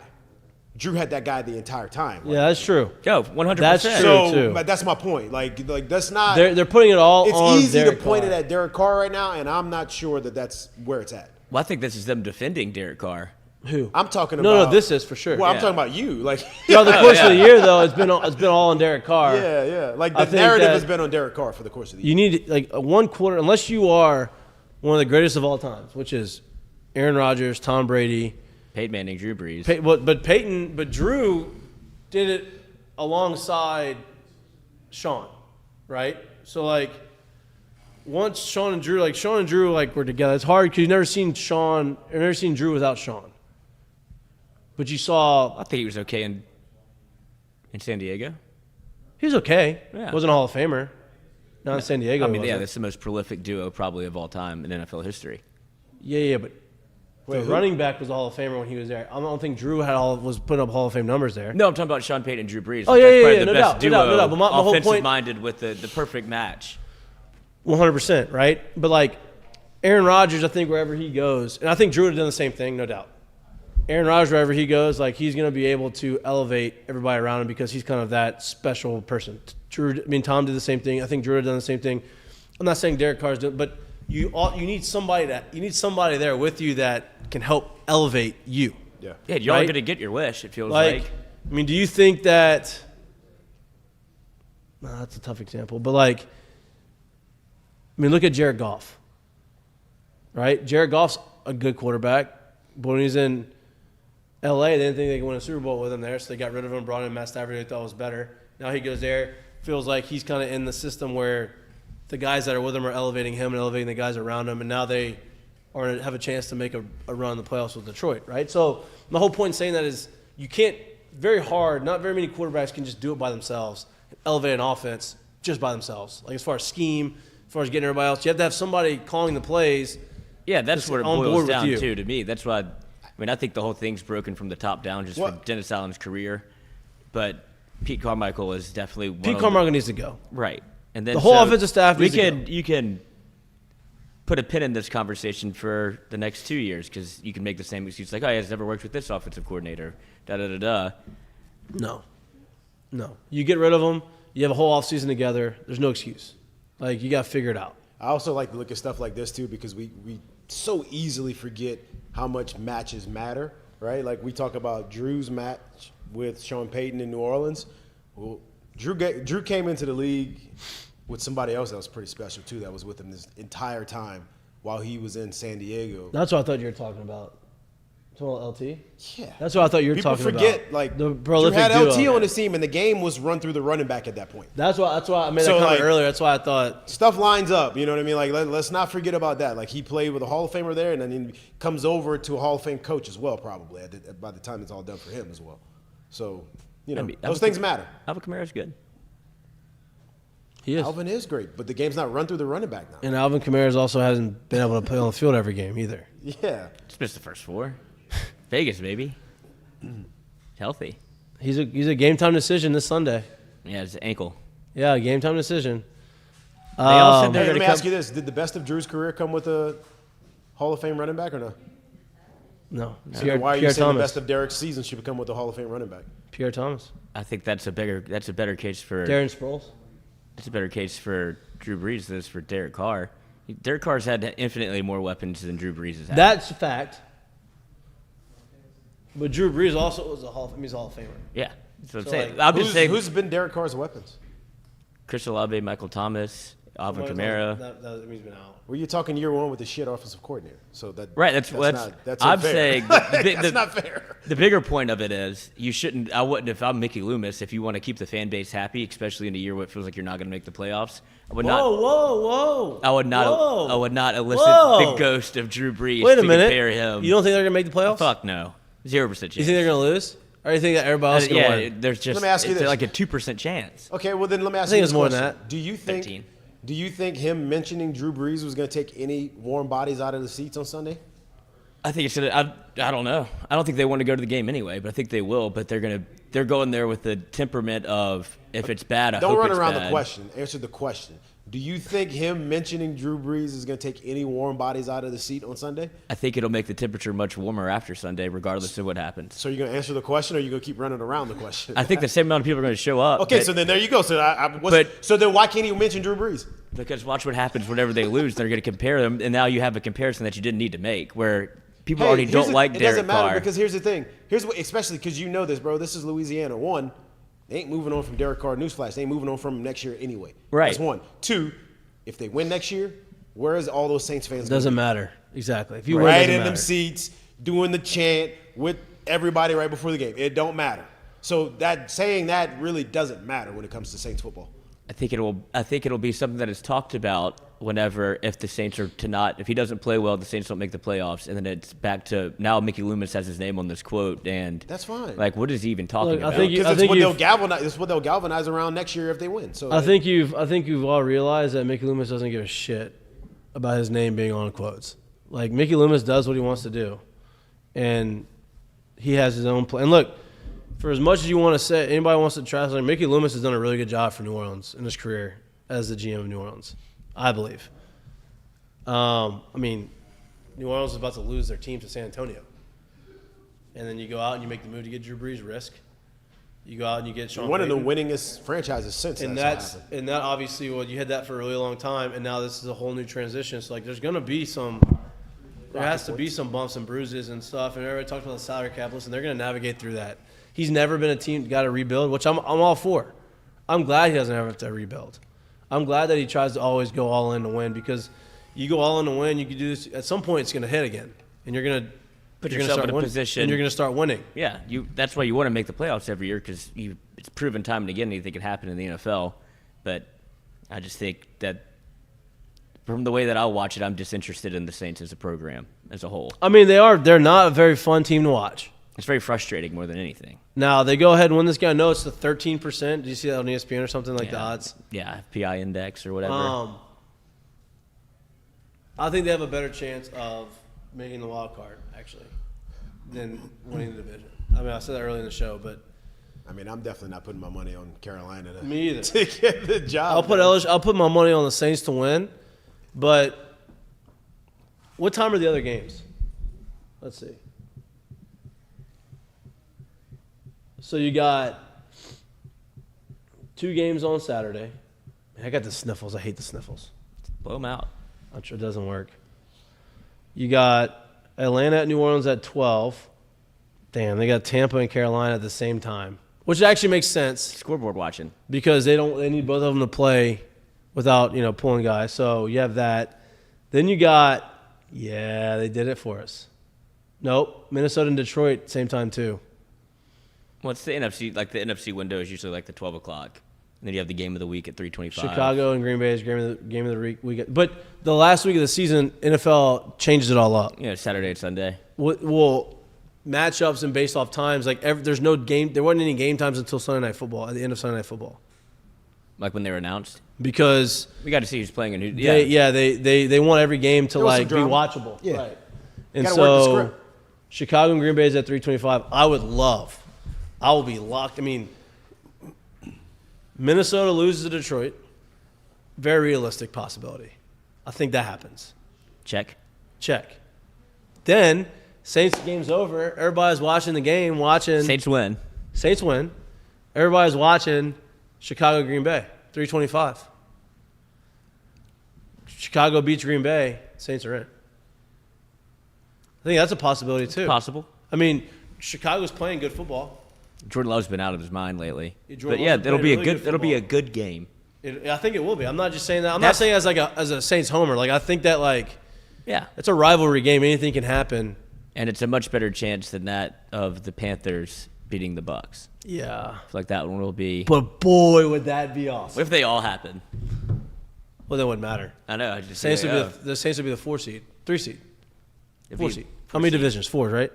Drew had that guy the entire time. Yeah, that's true. Yo, 100%. That's true too. But that's my point. Like that's not. They're putting it all. It's easy to point it at Derek Carr right now, and I'm not sure that that's where it's at. Well, I think this is them defending Derek Carr. Who? I'm talking about. No, this is for sure. Well, I'm talking about you. Throughout the course of the year, though, it's been all on Derek Carr. Yeah. The narrative has been on Derek Carr for the course of the year. You need one quarter, unless you are one of the greatest of all times, which is Aaron Rodgers, Tom Brady. Peyton Manning, Drew Brees. But Drew did it alongside Sean, right? So once Sean and Drew were together, it's hard because you've never seen Drew without Sean. But you saw. I think he was okay in San Diego. He was okay. Yeah. Wasn't a Hall of Famer. Not in San Diego. I mean, that's the most prolific duo probably of all time in NFL history. Yeah, but. The running back was a Hall of Famer when he was there. I don't think Drew was putting up Hall of Fame numbers there. No, I'm talking about Sean Payton and Drew Brees. Oh, yeah. No doubt. But my whole point, offensive-minded with the perfect match. 100%, right? But Aaron Rodgers, I think wherever he goes, and I think Drew would have done the same thing, no doubt. Aaron Rodgers, wherever he goes, he's going to be able to elevate everybody around him because he's kind of that special person. Tom did the same thing. I think Drew would have done the same thing. I'm not saying Derek Carr's doing, but you need somebody there with you that can help elevate you. Yeah. Yeah, you're all going to get your wish, it feels like. I mean, do you think that that's a tough example, but like, I mean, look at Jared Goff, right? Jared Goff's a good quarterback, but when he's in LA, they didn't think they could win a Super Bowl with him there, so they got rid of him, brought in Matt Stafford, they thought was better. Now he goes there, feels like he's kind of in the system where the guys that are with him are elevating him and elevating the guys around him, and now they have a chance to make a run in the playoffs with Detroit, right? So my whole point in saying that is you can't not very many quarterbacks can just do it by themselves, elevate an offense just by themselves. Like as far as scheme, as far as getting everybody else, you have to have somebody calling the plays. Yeah, that's what it on board boils with down you. to me. That's why, I think the whole thing's broken from the top down just for Dennis Allen's career. But Pete Carmichael is definitely one Pete Carmichael needs to go. Right. And then the whole offensive staff needs to go. You can put a pin in this conversation for the next 2 years because you can make the same excuse like, oh, he's never worked with this offensive coordinator, da-da-da-da. No. You get rid of them, you have a whole offseason together, there's no excuse. Like, you got to figure it out. I also like to look at stuff like this, too, because we so easily forget how much matches matter, right? Like, we talk about Drew's match with Sean Payton in New Orleans. Well, Drew came into the league with somebody else that was pretty special, too, that was with him this entire time while he was in San Diego. That's what I thought you were talking about. Talking about LT? Yeah. That's what I thought you were talking about. People forget, like, the Drew prolific had duo. LT on his team, and the game was run through the running back at that point. That's why I made So, that comment like, earlier. That's why I thought. Stuff lines up, you know what I mean? Like, let's not forget about that. Like, he played with a Hall of Famer there, and then he comes over to a Hall of Fame coach as well, probably, by the time it's all done for him as well. So, those things matter. Alvin Kamara's good. He is. Alvin is great, but the game's not run through the running back now. And Alvin Kamara also hasn't been able to play on the field every game either. Yeah. Just missed the first 4. Vegas, baby. Healthy. He's a game time decision this Sunday. Yeah, his ankle. Yeah, game time decision. They all said Hey, they're let going me to ask you this. Did the best of Drew's career come with a Hall of Fame running back or no? No. So then why are you Pierre saying Thomas. the best of Derek's season should become with a Hall of Fame running back? Pierre Thomas. I think that's a better case for Darren Sproles. It's a better case for Drew Brees than it is for Derek Carr. Derek Carr's had infinitely more weapons than Drew Brees has had. That's a fact. But Drew Brees also was a Hall of Famer. Yeah, that's what I'm So, saying. like, I'm just saying Who's been Derek Carr's weapons? Chris Olave, Michael Thomas, Alvin Kamara. That means he's been out. Well, you're talking year one with the shit offensive coordinator. So Right, that's I'm I'm saying. That's not fair. The bigger point of it is you shouldn't. I wouldn't if I'm Mickey Loomis. If you want to keep the fan base happy, especially in a year where it feels like you're not going to make the playoffs, I would not. Whoa. I would not. Whoa. I would not elicit Whoa. the ghost of Drew Brees Wait a to minute. compare him. You don't think they're going to make the playoffs? Fuck no. 0% chance. You think they're going to lose? Or you think that everybody else is going to win? There's just Let me ask you it's this. like a 2% chance. Okay, well then let me ask I think you it's this more than question. that. Do you think him mentioning Drew Brees was going to take any warm bodies out of the seats on Sunday? I think it's gonna. I don't know. I don't think they want to go to the game anyway, but I think they will. But they're going there with the temperament of if it's bad, I Don't hope run it's around bad. the question. Answer the question. Do you think him mentioning Drew Brees is going to take any warm bodies out of the seat on Sunday? I think it'll make the temperature much warmer after Sunday, regardless of what happens. So you're going to answer the question, or are you going to keep running around the question? I think the same amount of people are going to show up. Okay, but- so then there you go. So But- so then why can't he mention Drew Brees? because watch what happens whenever they lose. They're going to compare them, and now you have a comparison that you didn't need to make, where people already don't like It Derek doesn't matter Carr. because here's the thing. Especially because you know this, bro. This is Louisiana. One, they ain't moving on from Derek Carr. Newsflash, they ain't moving on from him next year anyway. Right. That's one. Two, if they win next year, where is all those Saints fans? It gonna doesn't be? matter. Exactly. If you win, it Right doesn't in matter. them seats, doing the chant with everybody right before the game. It don't matter. So saying that really doesn't matter when it comes to Saints football. I think it'll be something that is talked about whenever if the Saints are to not if he doesn't play well, the Saints don't make the playoffs, and then it's back to now Mickey Loomis has his name on this quote, and That's fine. Like, what is he even talking Look, I about? think you- Because it's what they'll galvanize around next year if they win. So I think you've all realized that Mickey Loomis doesn't give a shit about his name being on quotes. Like, Mickey Loomis does what he wants to do, and he has his own plan. And look, for as much as you want to say, anybody wants to trash, like, Mickey Loomis has done a really good job for New Orleans in his career as the GM of New Orleans, I believe. I mean, New Orleans is about to lose their team to San Antonio, and then you go out and you make the move to get Drew Brees, risk. You go out and you get Sean One of the Payton. winningest franchises since And that's that's happened. and that obviously, well, you had that for a really long time, and now this is a whole new transition. So like, there's gonna be there has to be some bumps and bruises and stuff. And everybody talked about the salary cap. Listen, they're gonna navigate through that. He's never been a team got to rebuild, which I'm all for. I'm glad he doesn't ever have to rebuild. I'm glad that he tries to always go all in to win, because you go all in to win, you can do this. At some point, it's gonna hit again, and you're gonna Put you're gonna yourself start in a winning, position. and you're gonna start winning. Yeah, that's why you want to make the playoffs every year, because it's proven time and again anything can happen in the NFL. But I just think that from the way that I'll watch it, I'm disinterested in the Saints as a program as a whole. I mean, they're not a very fun team to watch. It's very frustrating more than anything. Now, they go ahead and win this game. I know it's the 13%. Did you see that on ESPN or something, like the odds? Yeah, PI index or whatever. I think they have a better chance of making the wild card, actually, than winning the division. I mean, I said that early in the show, but I mean, I'm definitely not putting my money on Carolina to, me either. to get the job. I'll put my money on the Saints to win, but what time are the other games? Let's see. So you got 2 games on Saturday. I got the sniffles. I hate the sniffles. Blow them out. I'm sure it doesn't work. You got Atlanta at New Orleans at 12. Damn, they got Tampa and Carolina at the same time, which actually makes sense Scoreboard watching. because they need both of them to play without, pulling guys. So you have that. Then you got, they did it for us. Nope, Minnesota and Detroit same time too. Well, it's the NFC. Like the NFC window is usually like the 12 o'clock. And then you have the game of the week at 3:25. Chicago and Green Bay is game of the week. But the last week of the season, NFL changes it all up. Yeah, Saturday and Sunday. Well, matchups and based off times, there's no game. There wasn't any game times until Sunday Night Football, at the end of Sunday Night Football, Like when they were announced. because We got to see who's playing and who. they want every game to There was some be drama. watchable. Yeah. Right. And Gotta work the so script. Chicago and Green Bay is at 3:25. I will be locked. I mean, Minnesota loses to Detroit. Very realistic possibility. I think that happens. Check. Check. Then Saints game's over. Everybody's watching the game. Saints win. Saints win. Everybody's watching Chicago Green Bay. 3:25. Chicago beats Green Bay. Saints are in. I think that's a possibility too. Possible. I mean, Chicago's playing good football. Jordan Love's been out of his mind lately. Yeah, Jordan But yeah, Love's it'll be a playing good. really good It'll be a football. good game. I think it will be. I'm not just saying that. I'm not saying as as a Saints homer. I think that Yeah. it's a rivalry game. Anything can happen. And it's a much better chance than that of the Panthers beating the Bucks. Yeah. I feel like that one will be. But boy, would that be awesome. What if they all happen? Well, that wouldn't matter. I know. I just Saints say, would be the Saints would be the 4 seed, 3 seed, it'd 4 be seed. How many divisions? 4, right?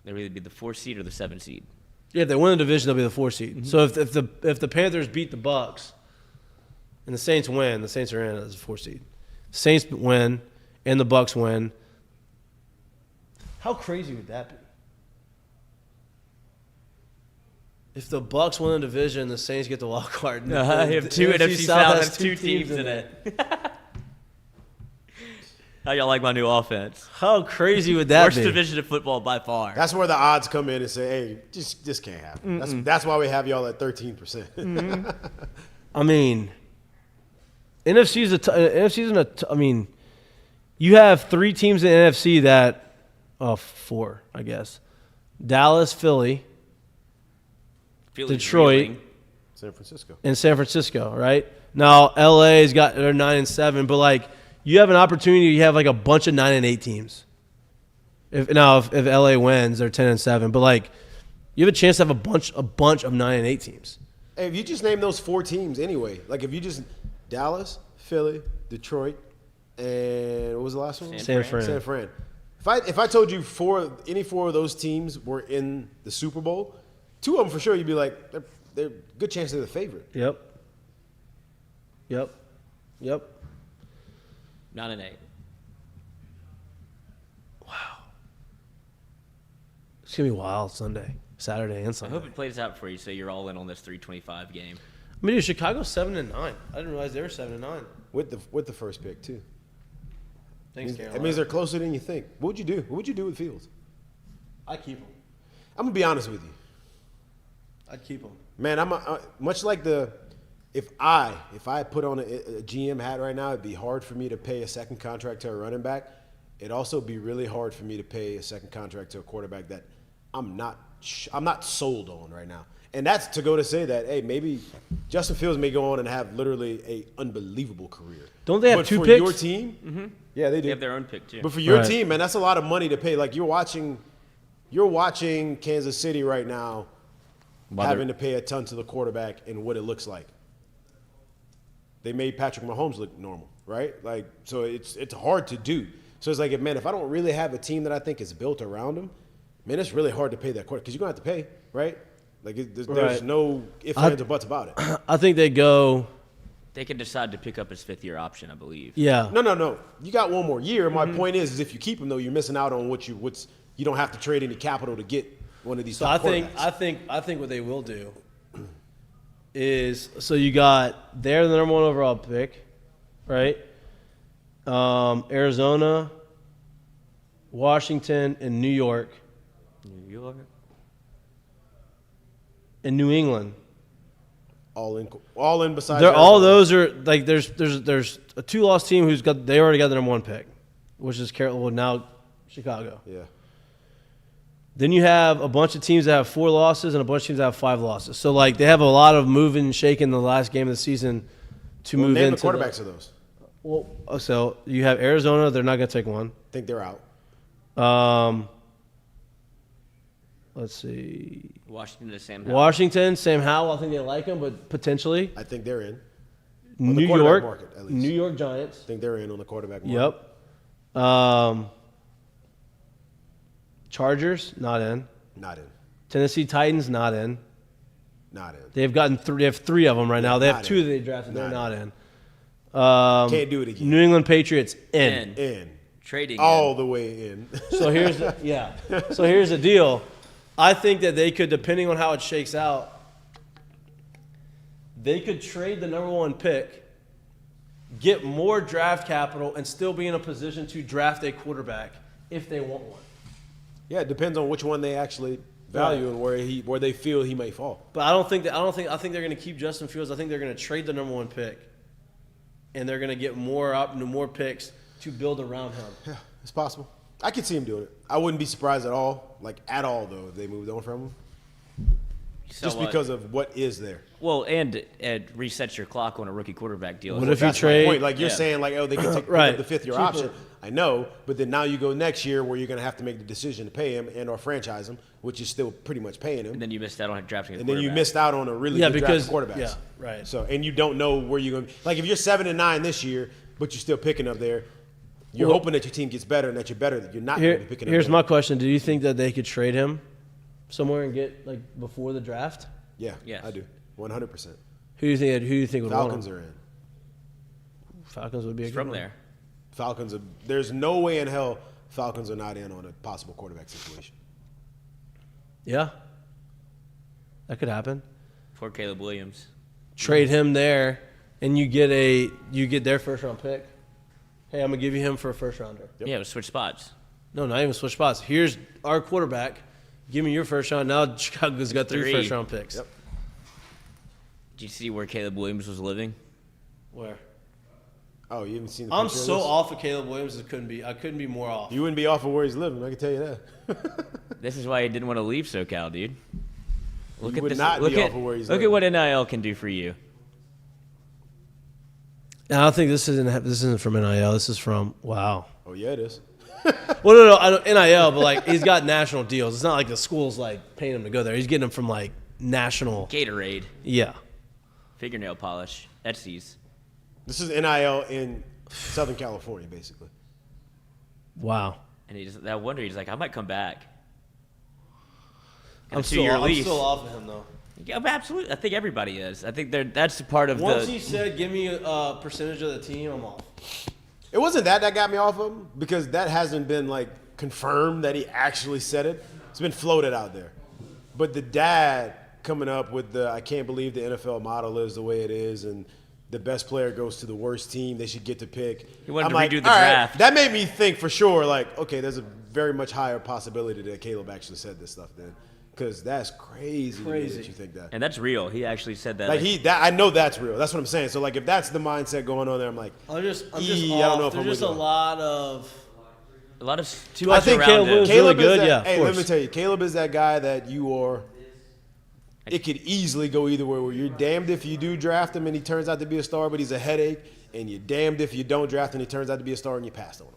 They would either be the 4 seed or the 7 seed. Yeah, if they win the division, they'll be the 4 seed. So if the Panthers beat the Bucks and the Saints win, the Saints are in as a 4 seed. Saints win and the Bucks win. How crazy would that be? If the Bucks win the division, the Saints get the wild card. You have two NFC South has 2 teams in it. How y'all like my new offense? How crazy would that Worst be? division of football by far. That's where the odds come in and say, hey, this can't happen. That's why we have y'all at 13%. I mean, NFC's I mean, you have 3 teams in the NFC that, 4, I guess. Dallas, Philly, Philly's Detroit, reeling. San Francisco. and San Francisco, right? Now, LA's got their 9-7, but you have an opportunity. You have a bunch of 9-8 teams. If LA wins, they're 10-7, but you have a chance to have a bunch of 9-8 teams. Hey, if you just name those 4 teams anyway, if you just Dallas, Philly, Detroit, and what was the last one? San Fran. San Fran. If I told you any 4 of those teams were in the Super Bowl, 2 of them for sure, you'd be like, they're good chance they're the favorite. Yep. 9-8. It's going to be wild Sunday, Saturday, and I Sunday. hope it plays out for you so you're all in on this 3:25 game. I mean, dude, Chicago's 7-9. I didn't realize they were 7-9. With the first pick, too. Thanks, It Carolina. means they're closer than you think. What would you do? What would you do with Fields? I keep them. I'm going to be honest with you. I'd keep him. Man, I'm much like if I put on a GM hat right now, it'd be hard for me to pay a second contract to a running back. It'd also be really hard for me to pay a second contract to a quarterback that I'm not sold on right now. And that's to go to say that, hey, maybe Justin Fields may go on and have literally a unbelievable career. Don't they have but 2 for picks? your team, yeah, they do. They have their own pick too. But for your Right. team, man, that's a lot of money to pay. Like you're watching Kansas City right now, having to pay a ton to the quarterback and what it looks like. They made Patrick Mahomes look normal, right? Like, so it's hard to do. So it's like, if I don't really have a team that I think is built around him, man, it's really hard to pay that quarterback because you're gonna have to pay, right? Like, there's Right. no ifs, ands, or buts about it. I think they go. They could decide to pick up his 5th-year option, I believe. Yeah. No. You got one more year. My point is if you keep him though, you're missing out on you don't have to trade any capital to get one of these. So top I quarterbacks. think what they will do is you got they're the number 1 overall pick, right? Arizona, Washington, and New York, New York. and New England. all in besides. They're all Arizona. those are like there's a 2-loss team they already got the number 1 pick, which is now Chicago. Yeah. Then you have a bunch of teams that have 4 losses and a bunch of teams that have 5 losses. So like they have a lot of moving and shaking the last game of the season to move Name into the quarterbacks of those. Well, so you have Arizona. They're not going to take one. I think they're out. Let's see. Washington to Sam Howell. Washington, Sam Howell. I think they like him, but potentially I think they're in. New quarterback York. market, at least. New York Giants. I think they're in on the quarterback market. Yep. Chargers not in. Not in. Tennessee Titans not in. Not in. They've gotten they have 3 of them right now. They have Not 2 in. that they drafted. They're Not not in. Can't do it again. New England Patriots in. In. Trading. All the way in. So here's the deal. I think that they could, depending on how it shakes out, they could trade the number 1 pick, get more draft capital, and still be in a position to draft a quarterback if they want one. Yeah, it depends on which one they actually value and where they feel he may fall. But I think they're going to keep Justin Fields. I think they're going to trade the number 1 pick, and they're going to get more picks to build around him. Yeah, it's possible. I could see him doing it. I wouldn't be surprised at all, though, if they moved on from him. So Just because of what is there. Well, and it resets your clock on a rookie quarterback deal. What if you That's trade? my point. Like you're Yeah. saying, like, they can pick Right. up the 5th-year Cheaper. option. I know, but then now you go next year where you're going to have to make the decision to pay him and or franchise him, which is still pretty much paying him. And then you missed out on drafting a And then you quarterback. missed out on a really Yeah, good because- draft of quarterbacks. yeah, right. So, and you don't know where you're going to – like if you're 7-9 this year, but you're still picking up there, you're hoping that your team gets better and that you're better. You're not going to be picking up Here's better. my question. Do you think that they could trade him somewhere and get, like, before the draft? Yeah, Yes. I do. 100%. Who do you think would Falcons want him? are in. Falcons would be a He's good from one. there. Falcons are – there's no way in hell Falcons are not in on a possible quarterback situation. Yeah. That could happen. For Caleb Williams. Trade him there, and you get their first-round pick. Hey, I'm going to give you him for a first-rounder. Yep. Yeah, it was switch spots. No, not even switch spots. Here's our quarterback. Give me your first round. Now Chicago's got 3 3. first-round picks. Yep. Did you see where Caleb Williams was living? Where? Oh, you haven't seen the I'm picture of so this? off of Caleb Williams. I couldn't be more off. You wouldn't be off of where he's living, I can tell you that. This is why he didn't want to leave SoCal, dude. Look You at would this. not look be at, off of where he's look at living. what NIL can do for you. And I don't think this isn't from NIL. This is from wow. Oh, yeah, it is. Well, no, I don't, NIL, but like he's got national deals. It's not like the school's like paying him to go there. He's getting them from like national. Gatorade, Yeah. fingernail polish, Etsy's. This is NIL in Southern California, basically. Wow. And I wonder, he's like, I might come back. Got a I'm 2-year lease. still off of him though. Yeah, absolutely. I think everybody is. I think that's part of Once the. he said, "Give me a percentage of the team," I'm off. It wasn't that got me off of him because that hasn't been like confirmed that he actually said it. It's been floated out there. But the dad coming up with the I can't believe the NFL model is the way it is and the best player goes to the worst team, they should get to pick. He wanted I'm to like, redo the all right, draft. that made me think for sure like, okay, there's a very much higher possibility that Caleb actually said this stuff then. Because that's crazy. To me that you think that. And that's real. He actually said that. I know that's real. That's what I'm saying. So like, if that's the mindset going on there, I'm like, I'm just I don't know if There's I'm just with a it. lot of too I much think around Caleb him. was really good. is that, Yeah, of hey, course. let me tell you, Caleb is that guy that you are. It could easily go either way. Where you're damned if you do draft him and he turns out to be a star, but he's a headache, and you're damned if you don't draft him and he turns out to be a star and you passed on him.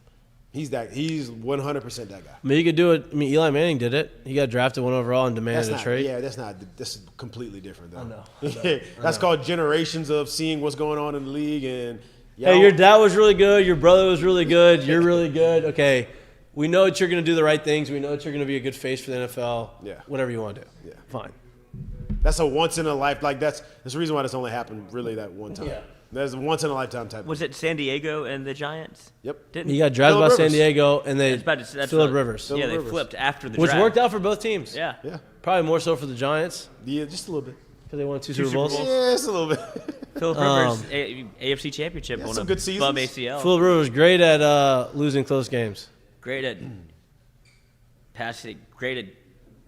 He's 100% that guy. I mean, you could do it. I mean, Eli Manning did it. He got drafted 1 overall and demanded a trade. Yeah, this is completely different though. I know. That's called generations of seeing what's going on in the league and. Hey, your dad was really good. Your brother was really good. You're really good. Okay, we know that you're going to do the right things. We know that you're going to be a good face for the NFL. Yeah. Whatever you want to do. Yeah. Fine. That's a once in a life. Like that's the reason why this only happened really that one time. Yeah. That's a once in a lifetime type. Was it San Diego and the Giants? Yep. Didn't He got drafted by Phillip San Rivers. Diego, and they that's Phillip Rivers, Yeah, they Rivers. flipped after the which draft. worked out for both teams. Yeah. Yeah. Probably more so for the Giants Yeah, just a little bit. because they won two Super Super Bowls. Bowls. Yeah, just a little bit. Phillip Rivers, AFC Championship Yeah, on some a good seasons. bum ACL. Phillip Rivers was great at losing close games. Great at passing. Great at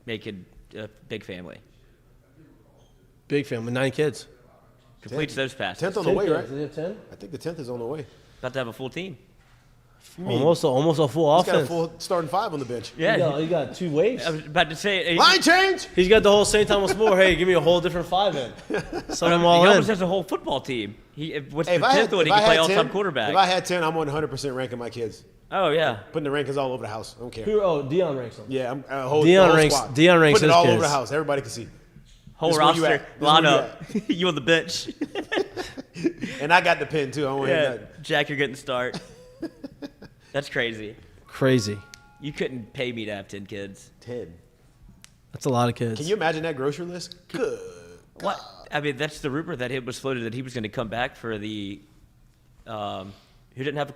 making a big family. Big family, 9 kids. Completes those passes. 10th on the way, right? Does he have 10? I think the 10th is on the way. About to have a full team. Almost a full He's got a offense. full starting 5 on the bench. Yeah. He got 2 waves. I was about to say. Line change. He's got the whole St. Thomas More. Hey, give me a whole different 5 in. Sum them He all in. almost has a whole football team. What's Hey, the 10th one? He can play all-time 10, quarterback. If I had 10, I'm 100% ranking my kids. Oh, yeah. Putting the rankings all over the house. I don't care. Dion ranks them. Yeah, I'm Dion ranks squad. his Putting it all over kids. the house. Everybody can see. Whole This is where you roster, at. This is where you lineup. You on the bench. And I got the pin too. I don't want to hear Yeah, nothing. Jack, you're getting the start. That's crazy. Crazy. You couldn't pay me to have 10 kids. 10. That's a lot of kids. Can you imagine that grocery list? Good. What? I mean, that's the rumor that it was floated that he was going to come back for the. Who didn't have a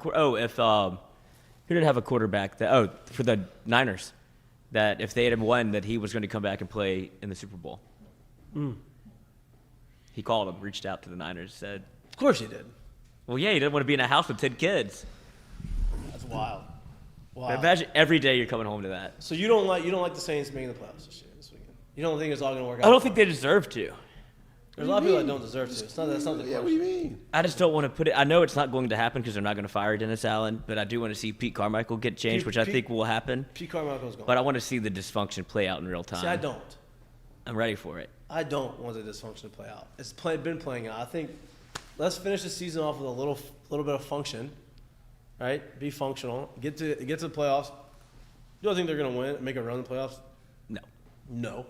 who didn't have a quarterback that for the Niners, that if they had won that he was going to come back and play in the Super Bowl. He called him, reached out to the Niners, said, Of course he did. "Well, yeah, he didn't want to be in a house with 10 kids." That's wild. Wow. Imagine every day you're coming home to that. So you don't like the Saints making the playoffs this weekend? You don't think it's all going to work out? I don't think they deserve to. There's a lot of people that don't deserve to. That's not the question. Yeah, what do you mean? I just don't want to put it. I know it's not going to happen because they're not going to fire Dennis Allen, but I do want to see Pete Carmichael get changed, which I think will happen. Pete Carmichael's gone. But I want to see the dysfunction play out in real time. See, I don't. I'm ready for it. I don't want the dysfunction to play out. It's been playing out. I think let's finish the season off with a little bit of function, right? Be functional. Get to the playoffs. You don't think they're going to win? Make a run in the playoffs? No. No.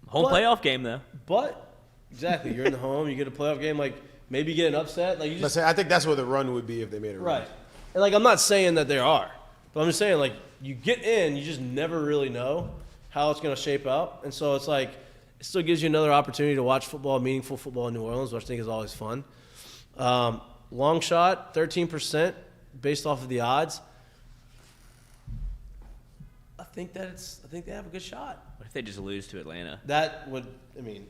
Home But- playoff game, though. But exactly, you're in the home. You get a playoff game. Like maybe get an upset. Like you just I think that's what the run would be if they made a run. right. And like I'm not saying that they are, but I'm just saying like you get in, you just never really know how it's going to shape up, and so it's like it still gives you another opportunity to watch football, meaningful football in New Orleans, which I think is always fun. Long shot, 13% based off of the odds. I think they have a good shot. What if they just lose to Atlanta? That would, I mean,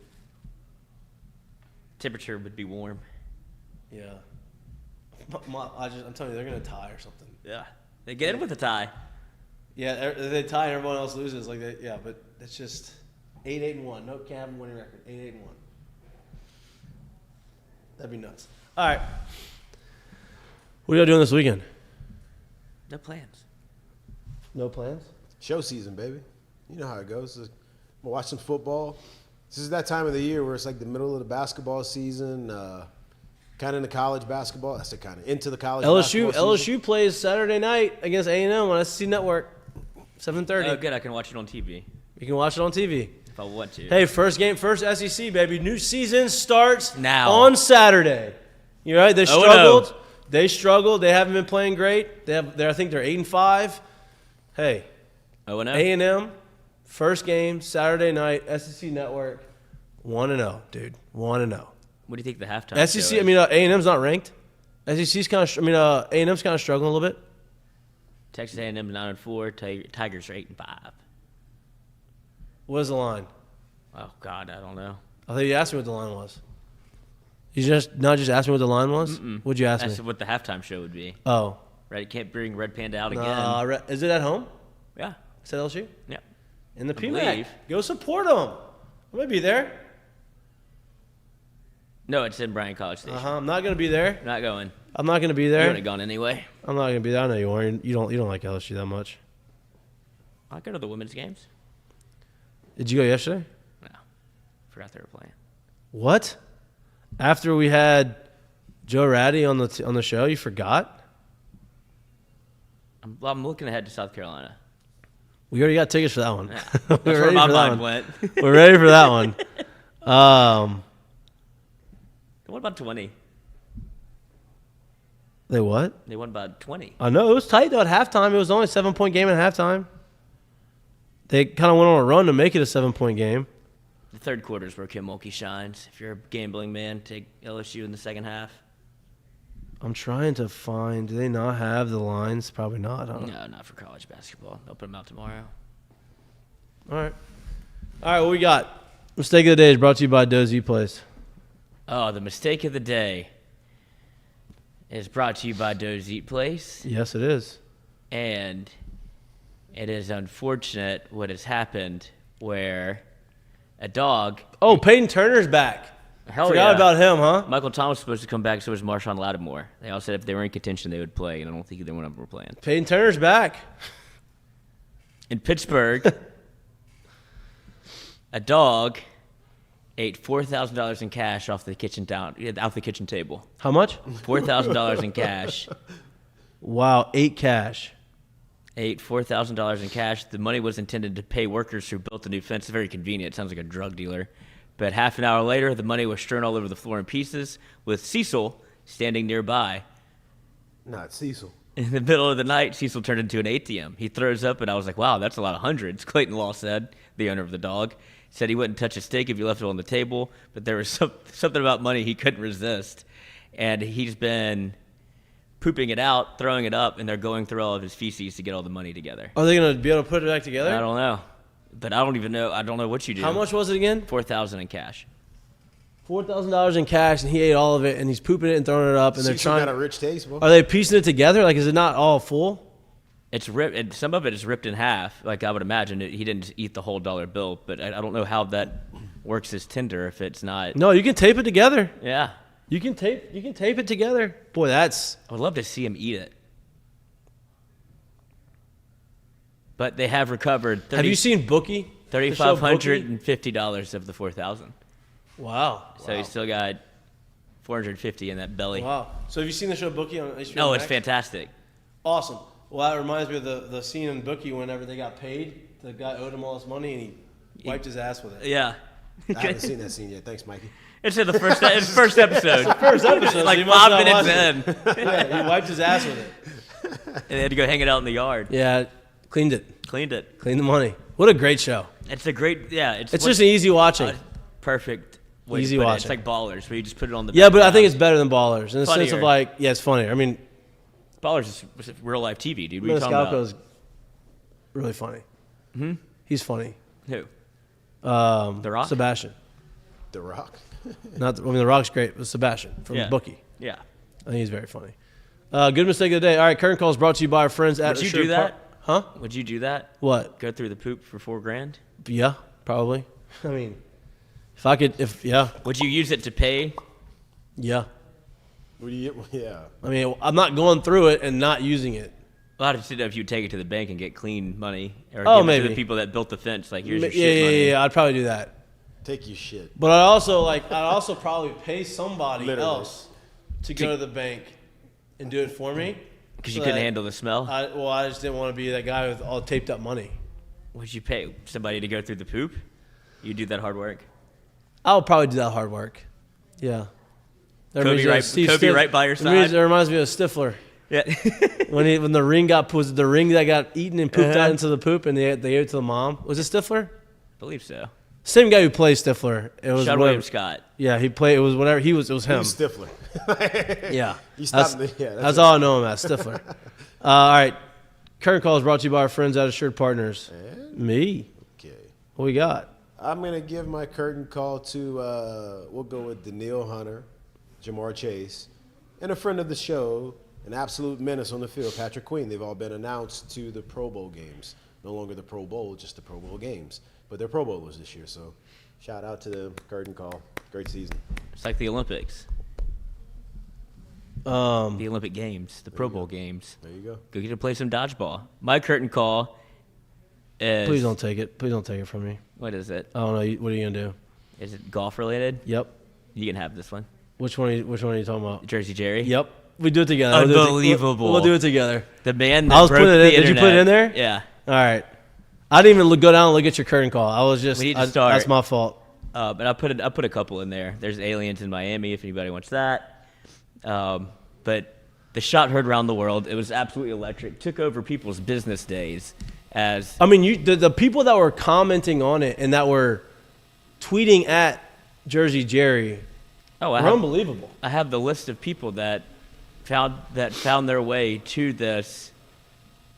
Temperature would be warm. yeah. I'm telling you, they're going to tie or something. Yeah. They get in with a tie. Yeah, they tie and everyone else loses. Like, but it's just 8-1. No cabin winning record. 8-1. That'd be nuts. All right. What are y'all doing this weekend? No plans. No plans? Show season, baby. You know how it goes. We'll watch some football. This is that time of the year where it's like the middle of the basketball season, kind of into college basketball. That's kind of into the college basketball season. LSU plays Saturday night against A&M on SEC Network, 7:30. Oh, good. I can watch it on TV You can watch it on TV. if I want to. Hey, first game, first SEC, baby. New season starts Now. on Saturday. You're right. They 0-0. struggled. They struggled. They haven't been playing great. I think they're 8-5. Hey, 0-0? A&M, first game, Saturday night, SEC Network, 1-0, dude, 1-0. What do you think the halftime SEC, show I is? mean, A&M's not ranked. SEC's kind of, A&M's kind of struggling a little bit. Texas A&M 9-4. Tigers are 8-5. What is the line? Oh God, I don't know. I thought you asked me what the line was. You just asked me what the line was? What'd you ask That's me? what the halftime show would be. Oh. Right? You can't bring Red Panda out again. Is it at home? Yeah. Is that LSU? Yeah. in the I PMAC. believe. Go support them. I'm going to be there. No, it's in Bryan College Station. I'm not going to be there. Not going. I'm not going to be You there. would have gone anyway. I'm not going to be there. I know you aren't. You don't like LSU that much. I'll go to the women's games. Did you go yesterday? No. Forgot they were playing. What? After we had Joe Ratty on the show, you forgot? I'm looking ahead to South Carolina. We already got tickets for that one. Yeah. We're That's where ready my for that mind one. went. We're ready for that one. What about 20? They what? They won by 20. I know. It was tight, though, at halftime. It was only a 7-point game at halftime. They kind of went on a run to make it a 7-point game. The third quarter is where Kim Mulkey shines. If you're a gambling man, take LSU in the second half. I'm trying to find. Do they not have the lines? Probably not. Huh? No, not for college basketball. They'll put them out tomorrow. All right. All right, what we got? Mistake of the day is brought to you by Dozy Place. Oh, the mistake of the day is brought to you by Doe's Eat Place. Yes, it is. And it is unfortunate what has happened where a dog. Oh, Peyton Turner's back. Hell Forgot yeah. about him, huh? Michael Thomas was supposed to come back, so was Marshawn Lattimore. They all said if they were in contention, they would play, and I don't think either one of them were playing. Peyton Turner's back. In Pittsburgh, a dog ate $4,000 in cash off the kitchen table. How much? $4,000 in cash. Wow, 8 cash. Ate $4,000 in cash. The money was intended to pay workers who built the new fence. It's very convenient. It sounds like a drug dealer. But half an hour later, the money was strewn all over the floor in pieces, with Cecil standing nearby. Not Cecil. In the middle of the night, Cecil turned into an ATM. He throws up, and I was like, wow, that's a lot of hundreds. Clayton Law said, the owner of the dog. Said he wouldn't touch a steak if you left it on the table, but there was something about money he couldn't resist. And he's been pooping it out, throwing it up, and they're going through all of his feces to get all the money together. Are they going to be able to put it back together? I don't know. But I don't even know. I don't know what you do. How much was it again? $4,000 in cash. $4,000 in cash, and he ate all of it, and he's pooping it and throwing it up, and they're Cecil trying. got a rich taste, bro. Are they piecing it together? Like, is it not all full? It's ripped. And some of it is ripped in half. Like I would imagine, he didn't eat the whole dollar bill. But I don't know how that works as tinder if it's not. No, you can tape it together. Yeah, You can tape it together. Boy, that's. I would love to see him eat it. But they have recovered. Have you seen Bookie? The show Bookie? $3,550 of the $4,000. Wow. So he's still got $450 in that belly. Wow. So have you seen the show Bookie on HBO No, it's Max? fantastic. Awesome. Well, that reminds me of the scene in Bookie whenever they got paid. The guy owed him all his money, and he wiped his ass with it. Yeah. I haven't seen that scene yet. Thanks, Mikey. It's in the first episode. First episode. so Like you must 5 not minutes watch in. Yeah, he wiped his ass with it. And they had to go hang it out in the yard. Yeah, cleaned it. Cleaned it. Cleaned the money. What a great show. It's a great, yeah. It's just an easy watching. Perfect way Easy to put it. watching. It's like Ballers, where you just put it on the Yeah, but I background. think it's better than Ballers in the sense of Funnier. like, yeah, it's funnier. I mean, Ballers is real life TV, dude. What are you talking about? Maniscalco's really funny. He's funny. Who? The Rock? Sebastian. The Rock. The Rock's great, but Sebastian from Yeah. Bookie. Yeah. I think he's very funny. Good mistake of the day. All right, current call is brought to you by our friends at Would you Assured do that? Huh? Would you do that? What? Go through the poop for $4,000? Yeah, probably. I mean, if I could, yeah. Would you use it to pay? Yeah. Yeah. I mean, I'm not going through it and not using it. Well, I just didn't know if you'd take it to the bank and get clean money, or Oh, give it maybe. to the people that built the fence. Like, here's your Yeah, shit money. I'd probably do that. Take your shit. But I'd also probably pay somebody Literally. else to go to the bank and do it for me. Because you couldn't handle the smell. I just didn't want to be that guy with all taped up money. Would you pay somebody to go through the poop? You do that hard work. I would probably do that hard work. Yeah. Kobe right by your side. It reminds me of Stifler. Yeah. when the ring got that got eaten and pooped out into the poop, and they gave it to the mom. Was it Stifler? believe so. Same guy who plays Stifler. It was Sean whatever- William Scott. Yeah, he played. It was whatever he was. It was him. He's Stifler. Yeah, You that's, stopped. Yeah, that's all I know him as, Stifler. All right, current call is brought to you by our friends at Assured Partners. Me. Okay. What we got? I'm gonna give my curtain call to. We'll go with Daniil Hunter, Jamar Chase, and a friend of the show, an absolute menace on the field, Patrick Queen. They've all been announced to the Pro Bowl games. no longer the Pro Bowl, just the Pro Bowl games. But they're Pro Bowlers this year, so shout out to the curtain call. Great season. It's like the Olympics. The Olympic Games, the Pro Bowl games. There you go. Go get to play some dodgeball. My curtain call is... Please don't take it. Please don't take it from me. What is it? I don't know. What are you gonna do? Is it golf related? Yep. You can have this one. Which one are you talking about? Jersey Jerry? Yep. We do it together. Unbelievable. We'll do it together. The man that I was broke putting it the in. Did you put it in internet. there? Yeah. All right. I didn't even go down and look at your curtain call. I was just. We need to start. That's my fault. But I put a couple in there. There's Aliens in Miami if anybody wants that. But the shot heard around the world. It was absolutely electric. Took over people's business days. I mean, the people that were commenting on it and that were tweeting at Jersey Jerry were unbelievable. I have the list of people that found their way to this.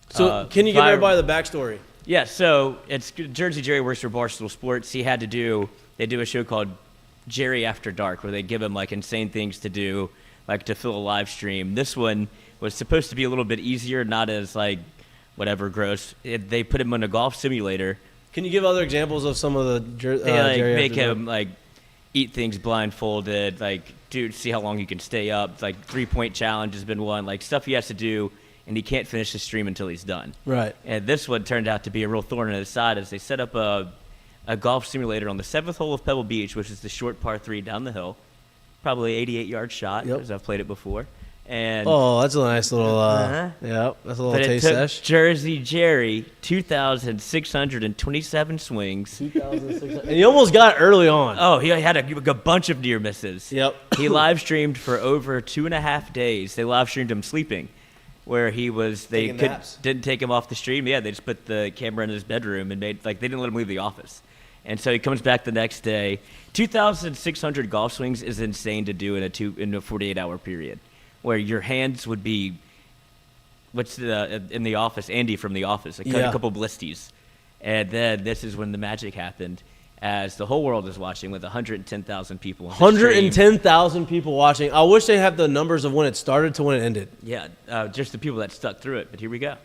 So can you give everybody the backstory? Yeah, so it's Jersey Jerry works for Barstool Sports. They do a show called Jerry After Dark where they give him like insane things to do, like to fill a live stream. This one was supposed to be a little bit easier, not as like whatever gross. They put him in a golf simulator. Can you give other examples of some of the They Jerry make After him like eat things blindfolded, like dude, see how long you can stay up. Like 3-point challenge has been one, like stuff he has to do. And he can't finish the stream until he's done. Right. And this one turned out to be a real thorn in his side as they set up a golf simulator on the 7th hole of Pebble Beach, which is the short par 3 down the hill. Probably 88-yard shot, because I've played it before. And that's a nice little, that's a little taste sesh. Jersey Jerry, 2,627 swings. 2,600. And he almost got it early on. Oh, he had a bunch of near misses. Yep. He live streamed for over 2.5 days. They live streamed him sleeping. Where he was, didn't take him off the stream. Yeah, they just put the camera in his bedroom and they didn't let him leave the office. And so he comes back the next day. 2,600 golf swings is insane to do in a 48-hour period, where your hands would be, in the office, Andy from The Office, a couple blisties. And then this is when the magic happened, as the whole world is watching with 110,000 people. 110,000 people watching. I wish they had the numbers of when it started to when it ended. Yeah, just the people that stuck through it. But here we go.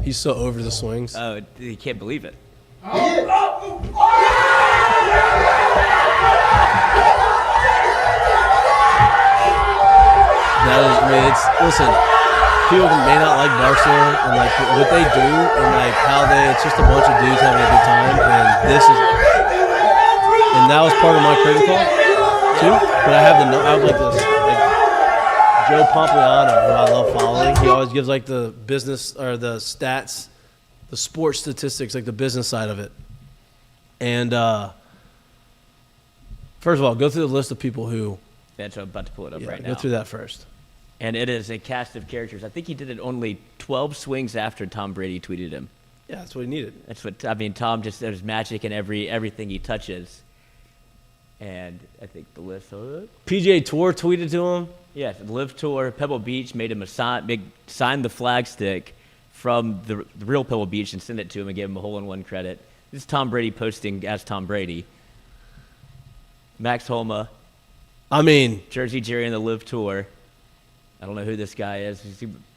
He's so over the swings. Oh, you can't believe it. Listen, people may not like Barstool and like what they do and like how it's just a bunch of dudes having a good time, and that was part of my curtain call too. But I have like this Joe Pompliano, who I love following. He always gives like the business or the stats, the sports statistics, like the business side of it. And first of all, go through the list of people who. That's I'm about to pull it up right now. Go through that first. And it is a cast of characters. I think he did it only 12 swings after Tom Brady tweeted him. Yeah, that's what he needed. Tom just, there's magic in everything he touches. And I think the list. PGA Tour tweeted to him. Yeah, the Live Tour, Pebble Beach made him sign the flag stick from the real Pebble Beach and send it to him and gave him a hole-in-one credit. This is Tom Brady posting as Tom Brady. Max Homa. Jersey Jerry and the Live Tour. I don't know who this guy is,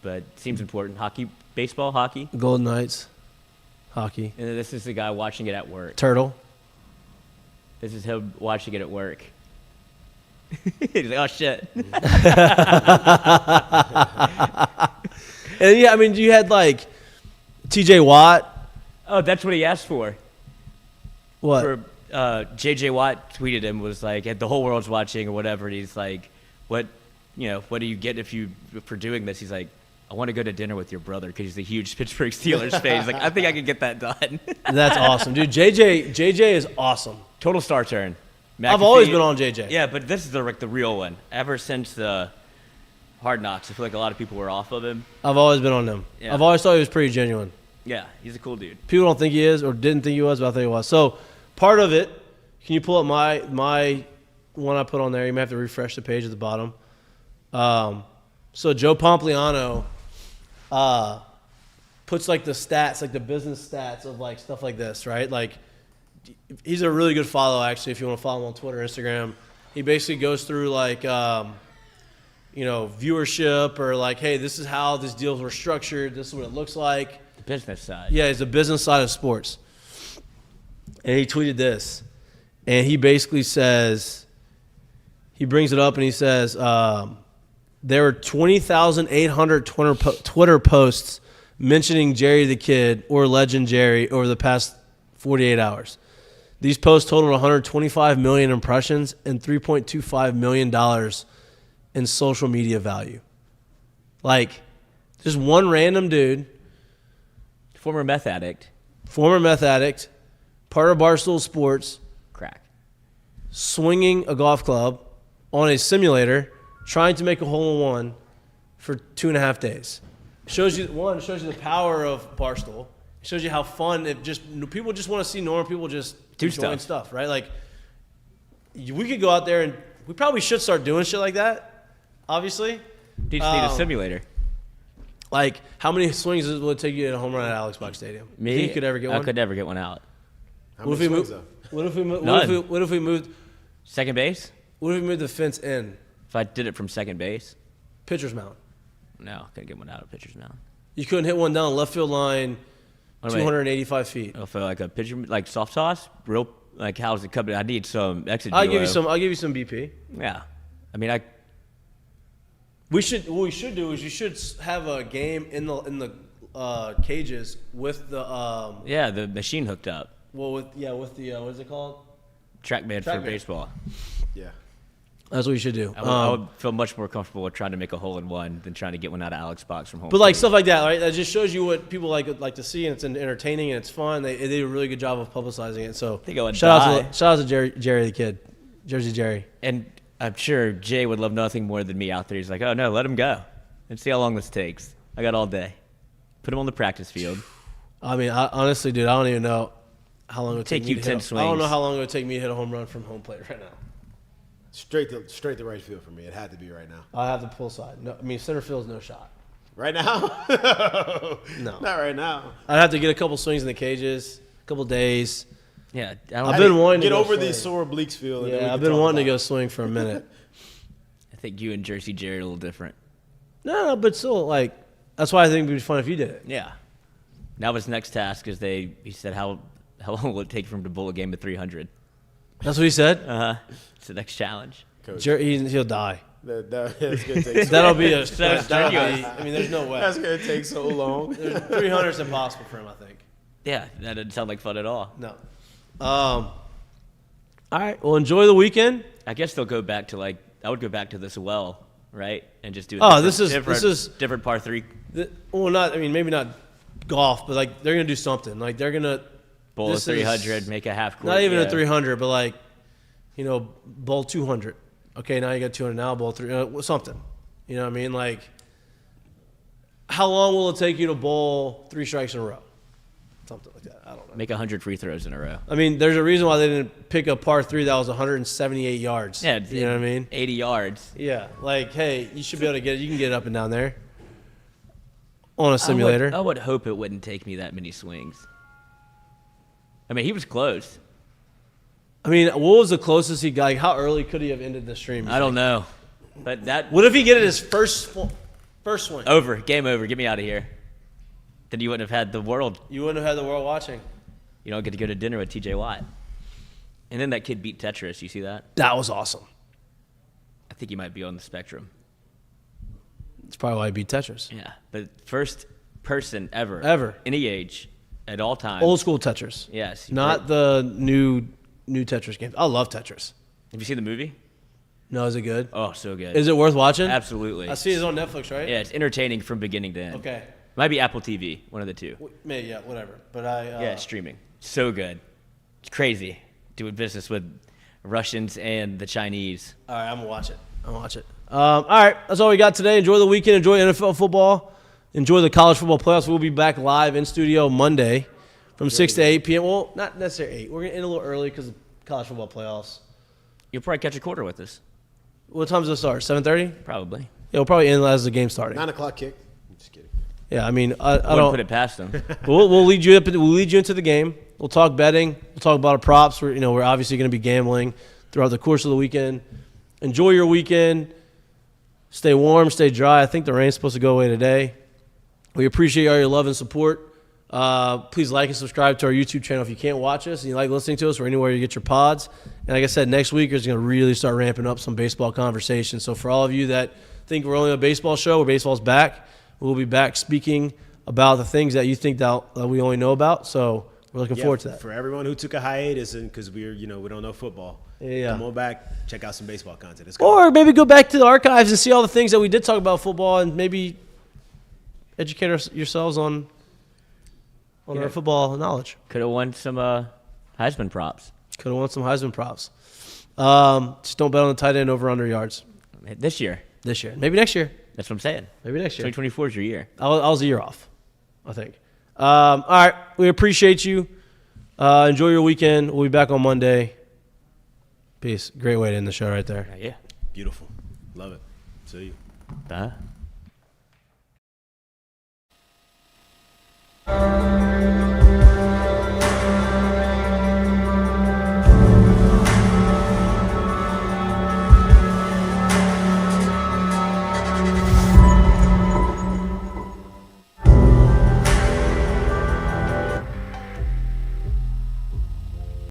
but seems important. Baseball, hockey. Golden Knights, hockey. And then this is the guy watching it at work. Turtle. This is him watching it at work. He's like, oh, shit. And yeah, you had like TJ Watt. Oh, that's what he asked for. What? JJ Watt tweeted him, was like, the whole world's watching or whatever. And he's like, what do you get for doing this? He's like, I want to go to dinner with your brother because he's a huge Pittsburgh Steelers fan. He's like, I think I can get that done. That's awesome, dude. JJ is awesome. Total star turn. I've always been on JJ. Yeah, but this is the real one. Ever since the Hard Knocks, I feel like a lot of people were off of him. I've always been on him. Yeah. I've always thought he was pretty genuine. Yeah, he's a cool dude. People don't think he is or didn't think he was, but I think he was. So part of it, can you pull up my one I put on there? You may have to refresh the page at the bottom. So Joe Pompliano puts like the stats, like the business stats of like stuff like this, right? Like he's a really good follow actually if you want to follow him on Twitter, Instagram. He basically goes through like viewership or like, hey, this is how these deals were structured. This is what it looks like. The business side. Yeah, it's the business side of sports. And he tweeted this, and he basically says, he brings it up and he says, there were 20,800 Twitter posts mentioning Jerry the Kid or Legend Jerry over the past 48 hours. These posts totaled 125 million impressions and $3.25 million in social media value. Like, just one random dude. Former meth addict. Part of Barstool Sports. Crack. Swinging a golf club on a simulator, trying to make a hole-in-one for 2.5 days. Shows you the power of Barstool. It shows you how fun people just want to see normal people just do enjoying stuff, right? Like, we could go out there and we probably should start doing shit like that, obviously. You just need a simulator. Like, how many swings will it take you to hit a home run at Alex Buck Stadium? Me? Think you could ever get one? I could never get one out. What if we moved? What if we moved? Second base? What if we moved the fence in? If I did it from second base? Pitcher's mound. No, couldn't get one out of pitcher's mound. You couldn't hit one down left field line, 285 feet. Oh, for like a pitcher, like soft toss, real, like how's it coming? I need some exit. I'll give you some BP. Yeah, I mean, What we should do is you should have a game in the cages with the the machine hooked up. Well, with the what is it called? Trackman for baseball. Yeah. That's what we should do. I would feel much more comfortable with trying to make a hole-in-one than trying to get one out of Alex Box from home. But like stuff like that, right? That just shows you what people like to see, and it's entertaining and it's fun. They did a really good job of publicizing it. So shout out to Jerry the Kid, Jersey Jerry. And I'm sure Jay would love nothing more than me out there. He's like, oh no, let him go and see how long this takes. I got all day. Put him on the practice field. I mean, honestly, dude, I don't even know how long it would take you 10 swings. I don't know how long it would take me to hit a home run from home plate right now. Straight to right field for me. It had to be right now. I have the pull side. No, I mean, center field's no shot. Right now? No. Not right now. I'd have to get a couple swings in the cages, a couple days. Yeah. I've been wanting to get over swing. these sore obliques field. Yeah, I've been wanting to go swing for a minute. I think you and Jersey Jerry are a little different. No, but still, like, that's why I think it would be fun if you did it. Yeah. Now his next task is he said how long will it take for him to bowl a game of 300? That's what he said? It's the next challenge. He'll die. That's gonna take That'll be a I mean, there's no way. That's gonna take so long. 300 is impossible for him, I think. Yeah, that didn't sound like fun at all. No. All right. Well, enjoy the weekend. I guess they'll go back to I would go back to this well, right, and just do. This is different par three. Maybe not golf, but like they're gonna do something. Like they're gonna bowl a 300, make a half court. Not even a 300, but like, bowl 200. Okay, now you got 200. Now bowl 300. Something. You know what I mean? Like, how long will it take you to bowl 3 strikes in a row? Something like that. I don't know. Make 100 free throws in a row. I mean, there's a reason why they didn't pick a par 3 that was 178 yards. Yeah, you know what I mean? 80 yards. Yeah, like, hey, you should be able to get it. You can get it up and down there on a simulator. I would hope it wouldn't take me that many swings. I mean, he was close. I mean, what was the closest he got? Like, how early could he have ended the stream? I don't know, but that. What if he get it his first swing? Over, game over. Get me out of here. Then you wouldn't have had the world. You wouldn't have had the world watching. You don't get to go to dinner with T.J. Watt. And then that kid beat Tetris. You see that? That was awesome. I think he might be on the spectrum. That's probably why he beat Tetris. Yeah, but first person ever, any age, at all times. Old school Tetris. Yes. Not the new Tetris games. I love Tetris. Have you seen the movie? No, is it good? Oh, so good. Is it worth watching? Absolutely. I see it's on Netflix, right? Yeah, it's entertaining from beginning to end. Okay. Might be Apple TV, one of the two. Maybe, yeah, whatever. But yeah, streaming. So good. It's crazy doing business with Russians and the Chinese. All right, I'm going to watch it. All right, that's all we got today. Enjoy the weekend. Enjoy NFL football. Enjoy the college football playoffs. We'll be back live in studio Monday from 6 to 8 p.m. Well, not necessarily 8. We're going to end a little early because of college football playoffs. You'll probably catch a quarter with us. What time does it start? 7:30? Probably. Yeah, we'll probably end as the game starting. 9 o'clock kick. I'm just kidding. Yeah, I mean, I wouldn't don't put it past them. We'll lead you up. We'll lead you into the game. We'll talk betting. We'll talk about our props. We're obviously going to be gambling throughout the course of the weekend. Enjoy your weekend. Stay warm, stay dry. I think the rain's supposed to go away today. We appreciate all your love and support. Please like and subscribe to our YouTube channel if you can't watch us and you like listening to us or anywhere you get your pods. And like I said, next week is going to really start ramping up some baseball conversations. So for all of you that think we're only a baseball show where baseball's back, we'll be back speaking about the things that you think that we only know about. So we're looking forward to that. For everyone who took a hiatus and because we don't know football, come on back, check out some baseball content. It's or maybe go back to the archives and see all the things that we did talk about football and maybe educate yourselves on our football knowledge. Could have won some Heisman props. Could have won some Heisman props. Just don't bet on the tight end over under yards. This year. Maybe next year. That's what I'm saying. Maybe next year. 2024 is your year. I was a year off, I think. All right. We appreciate you. Enjoy your weekend. We'll be back on Monday. Peace. Great way to end the show right there. Yeah. Beautiful. Love it. See you. Bye.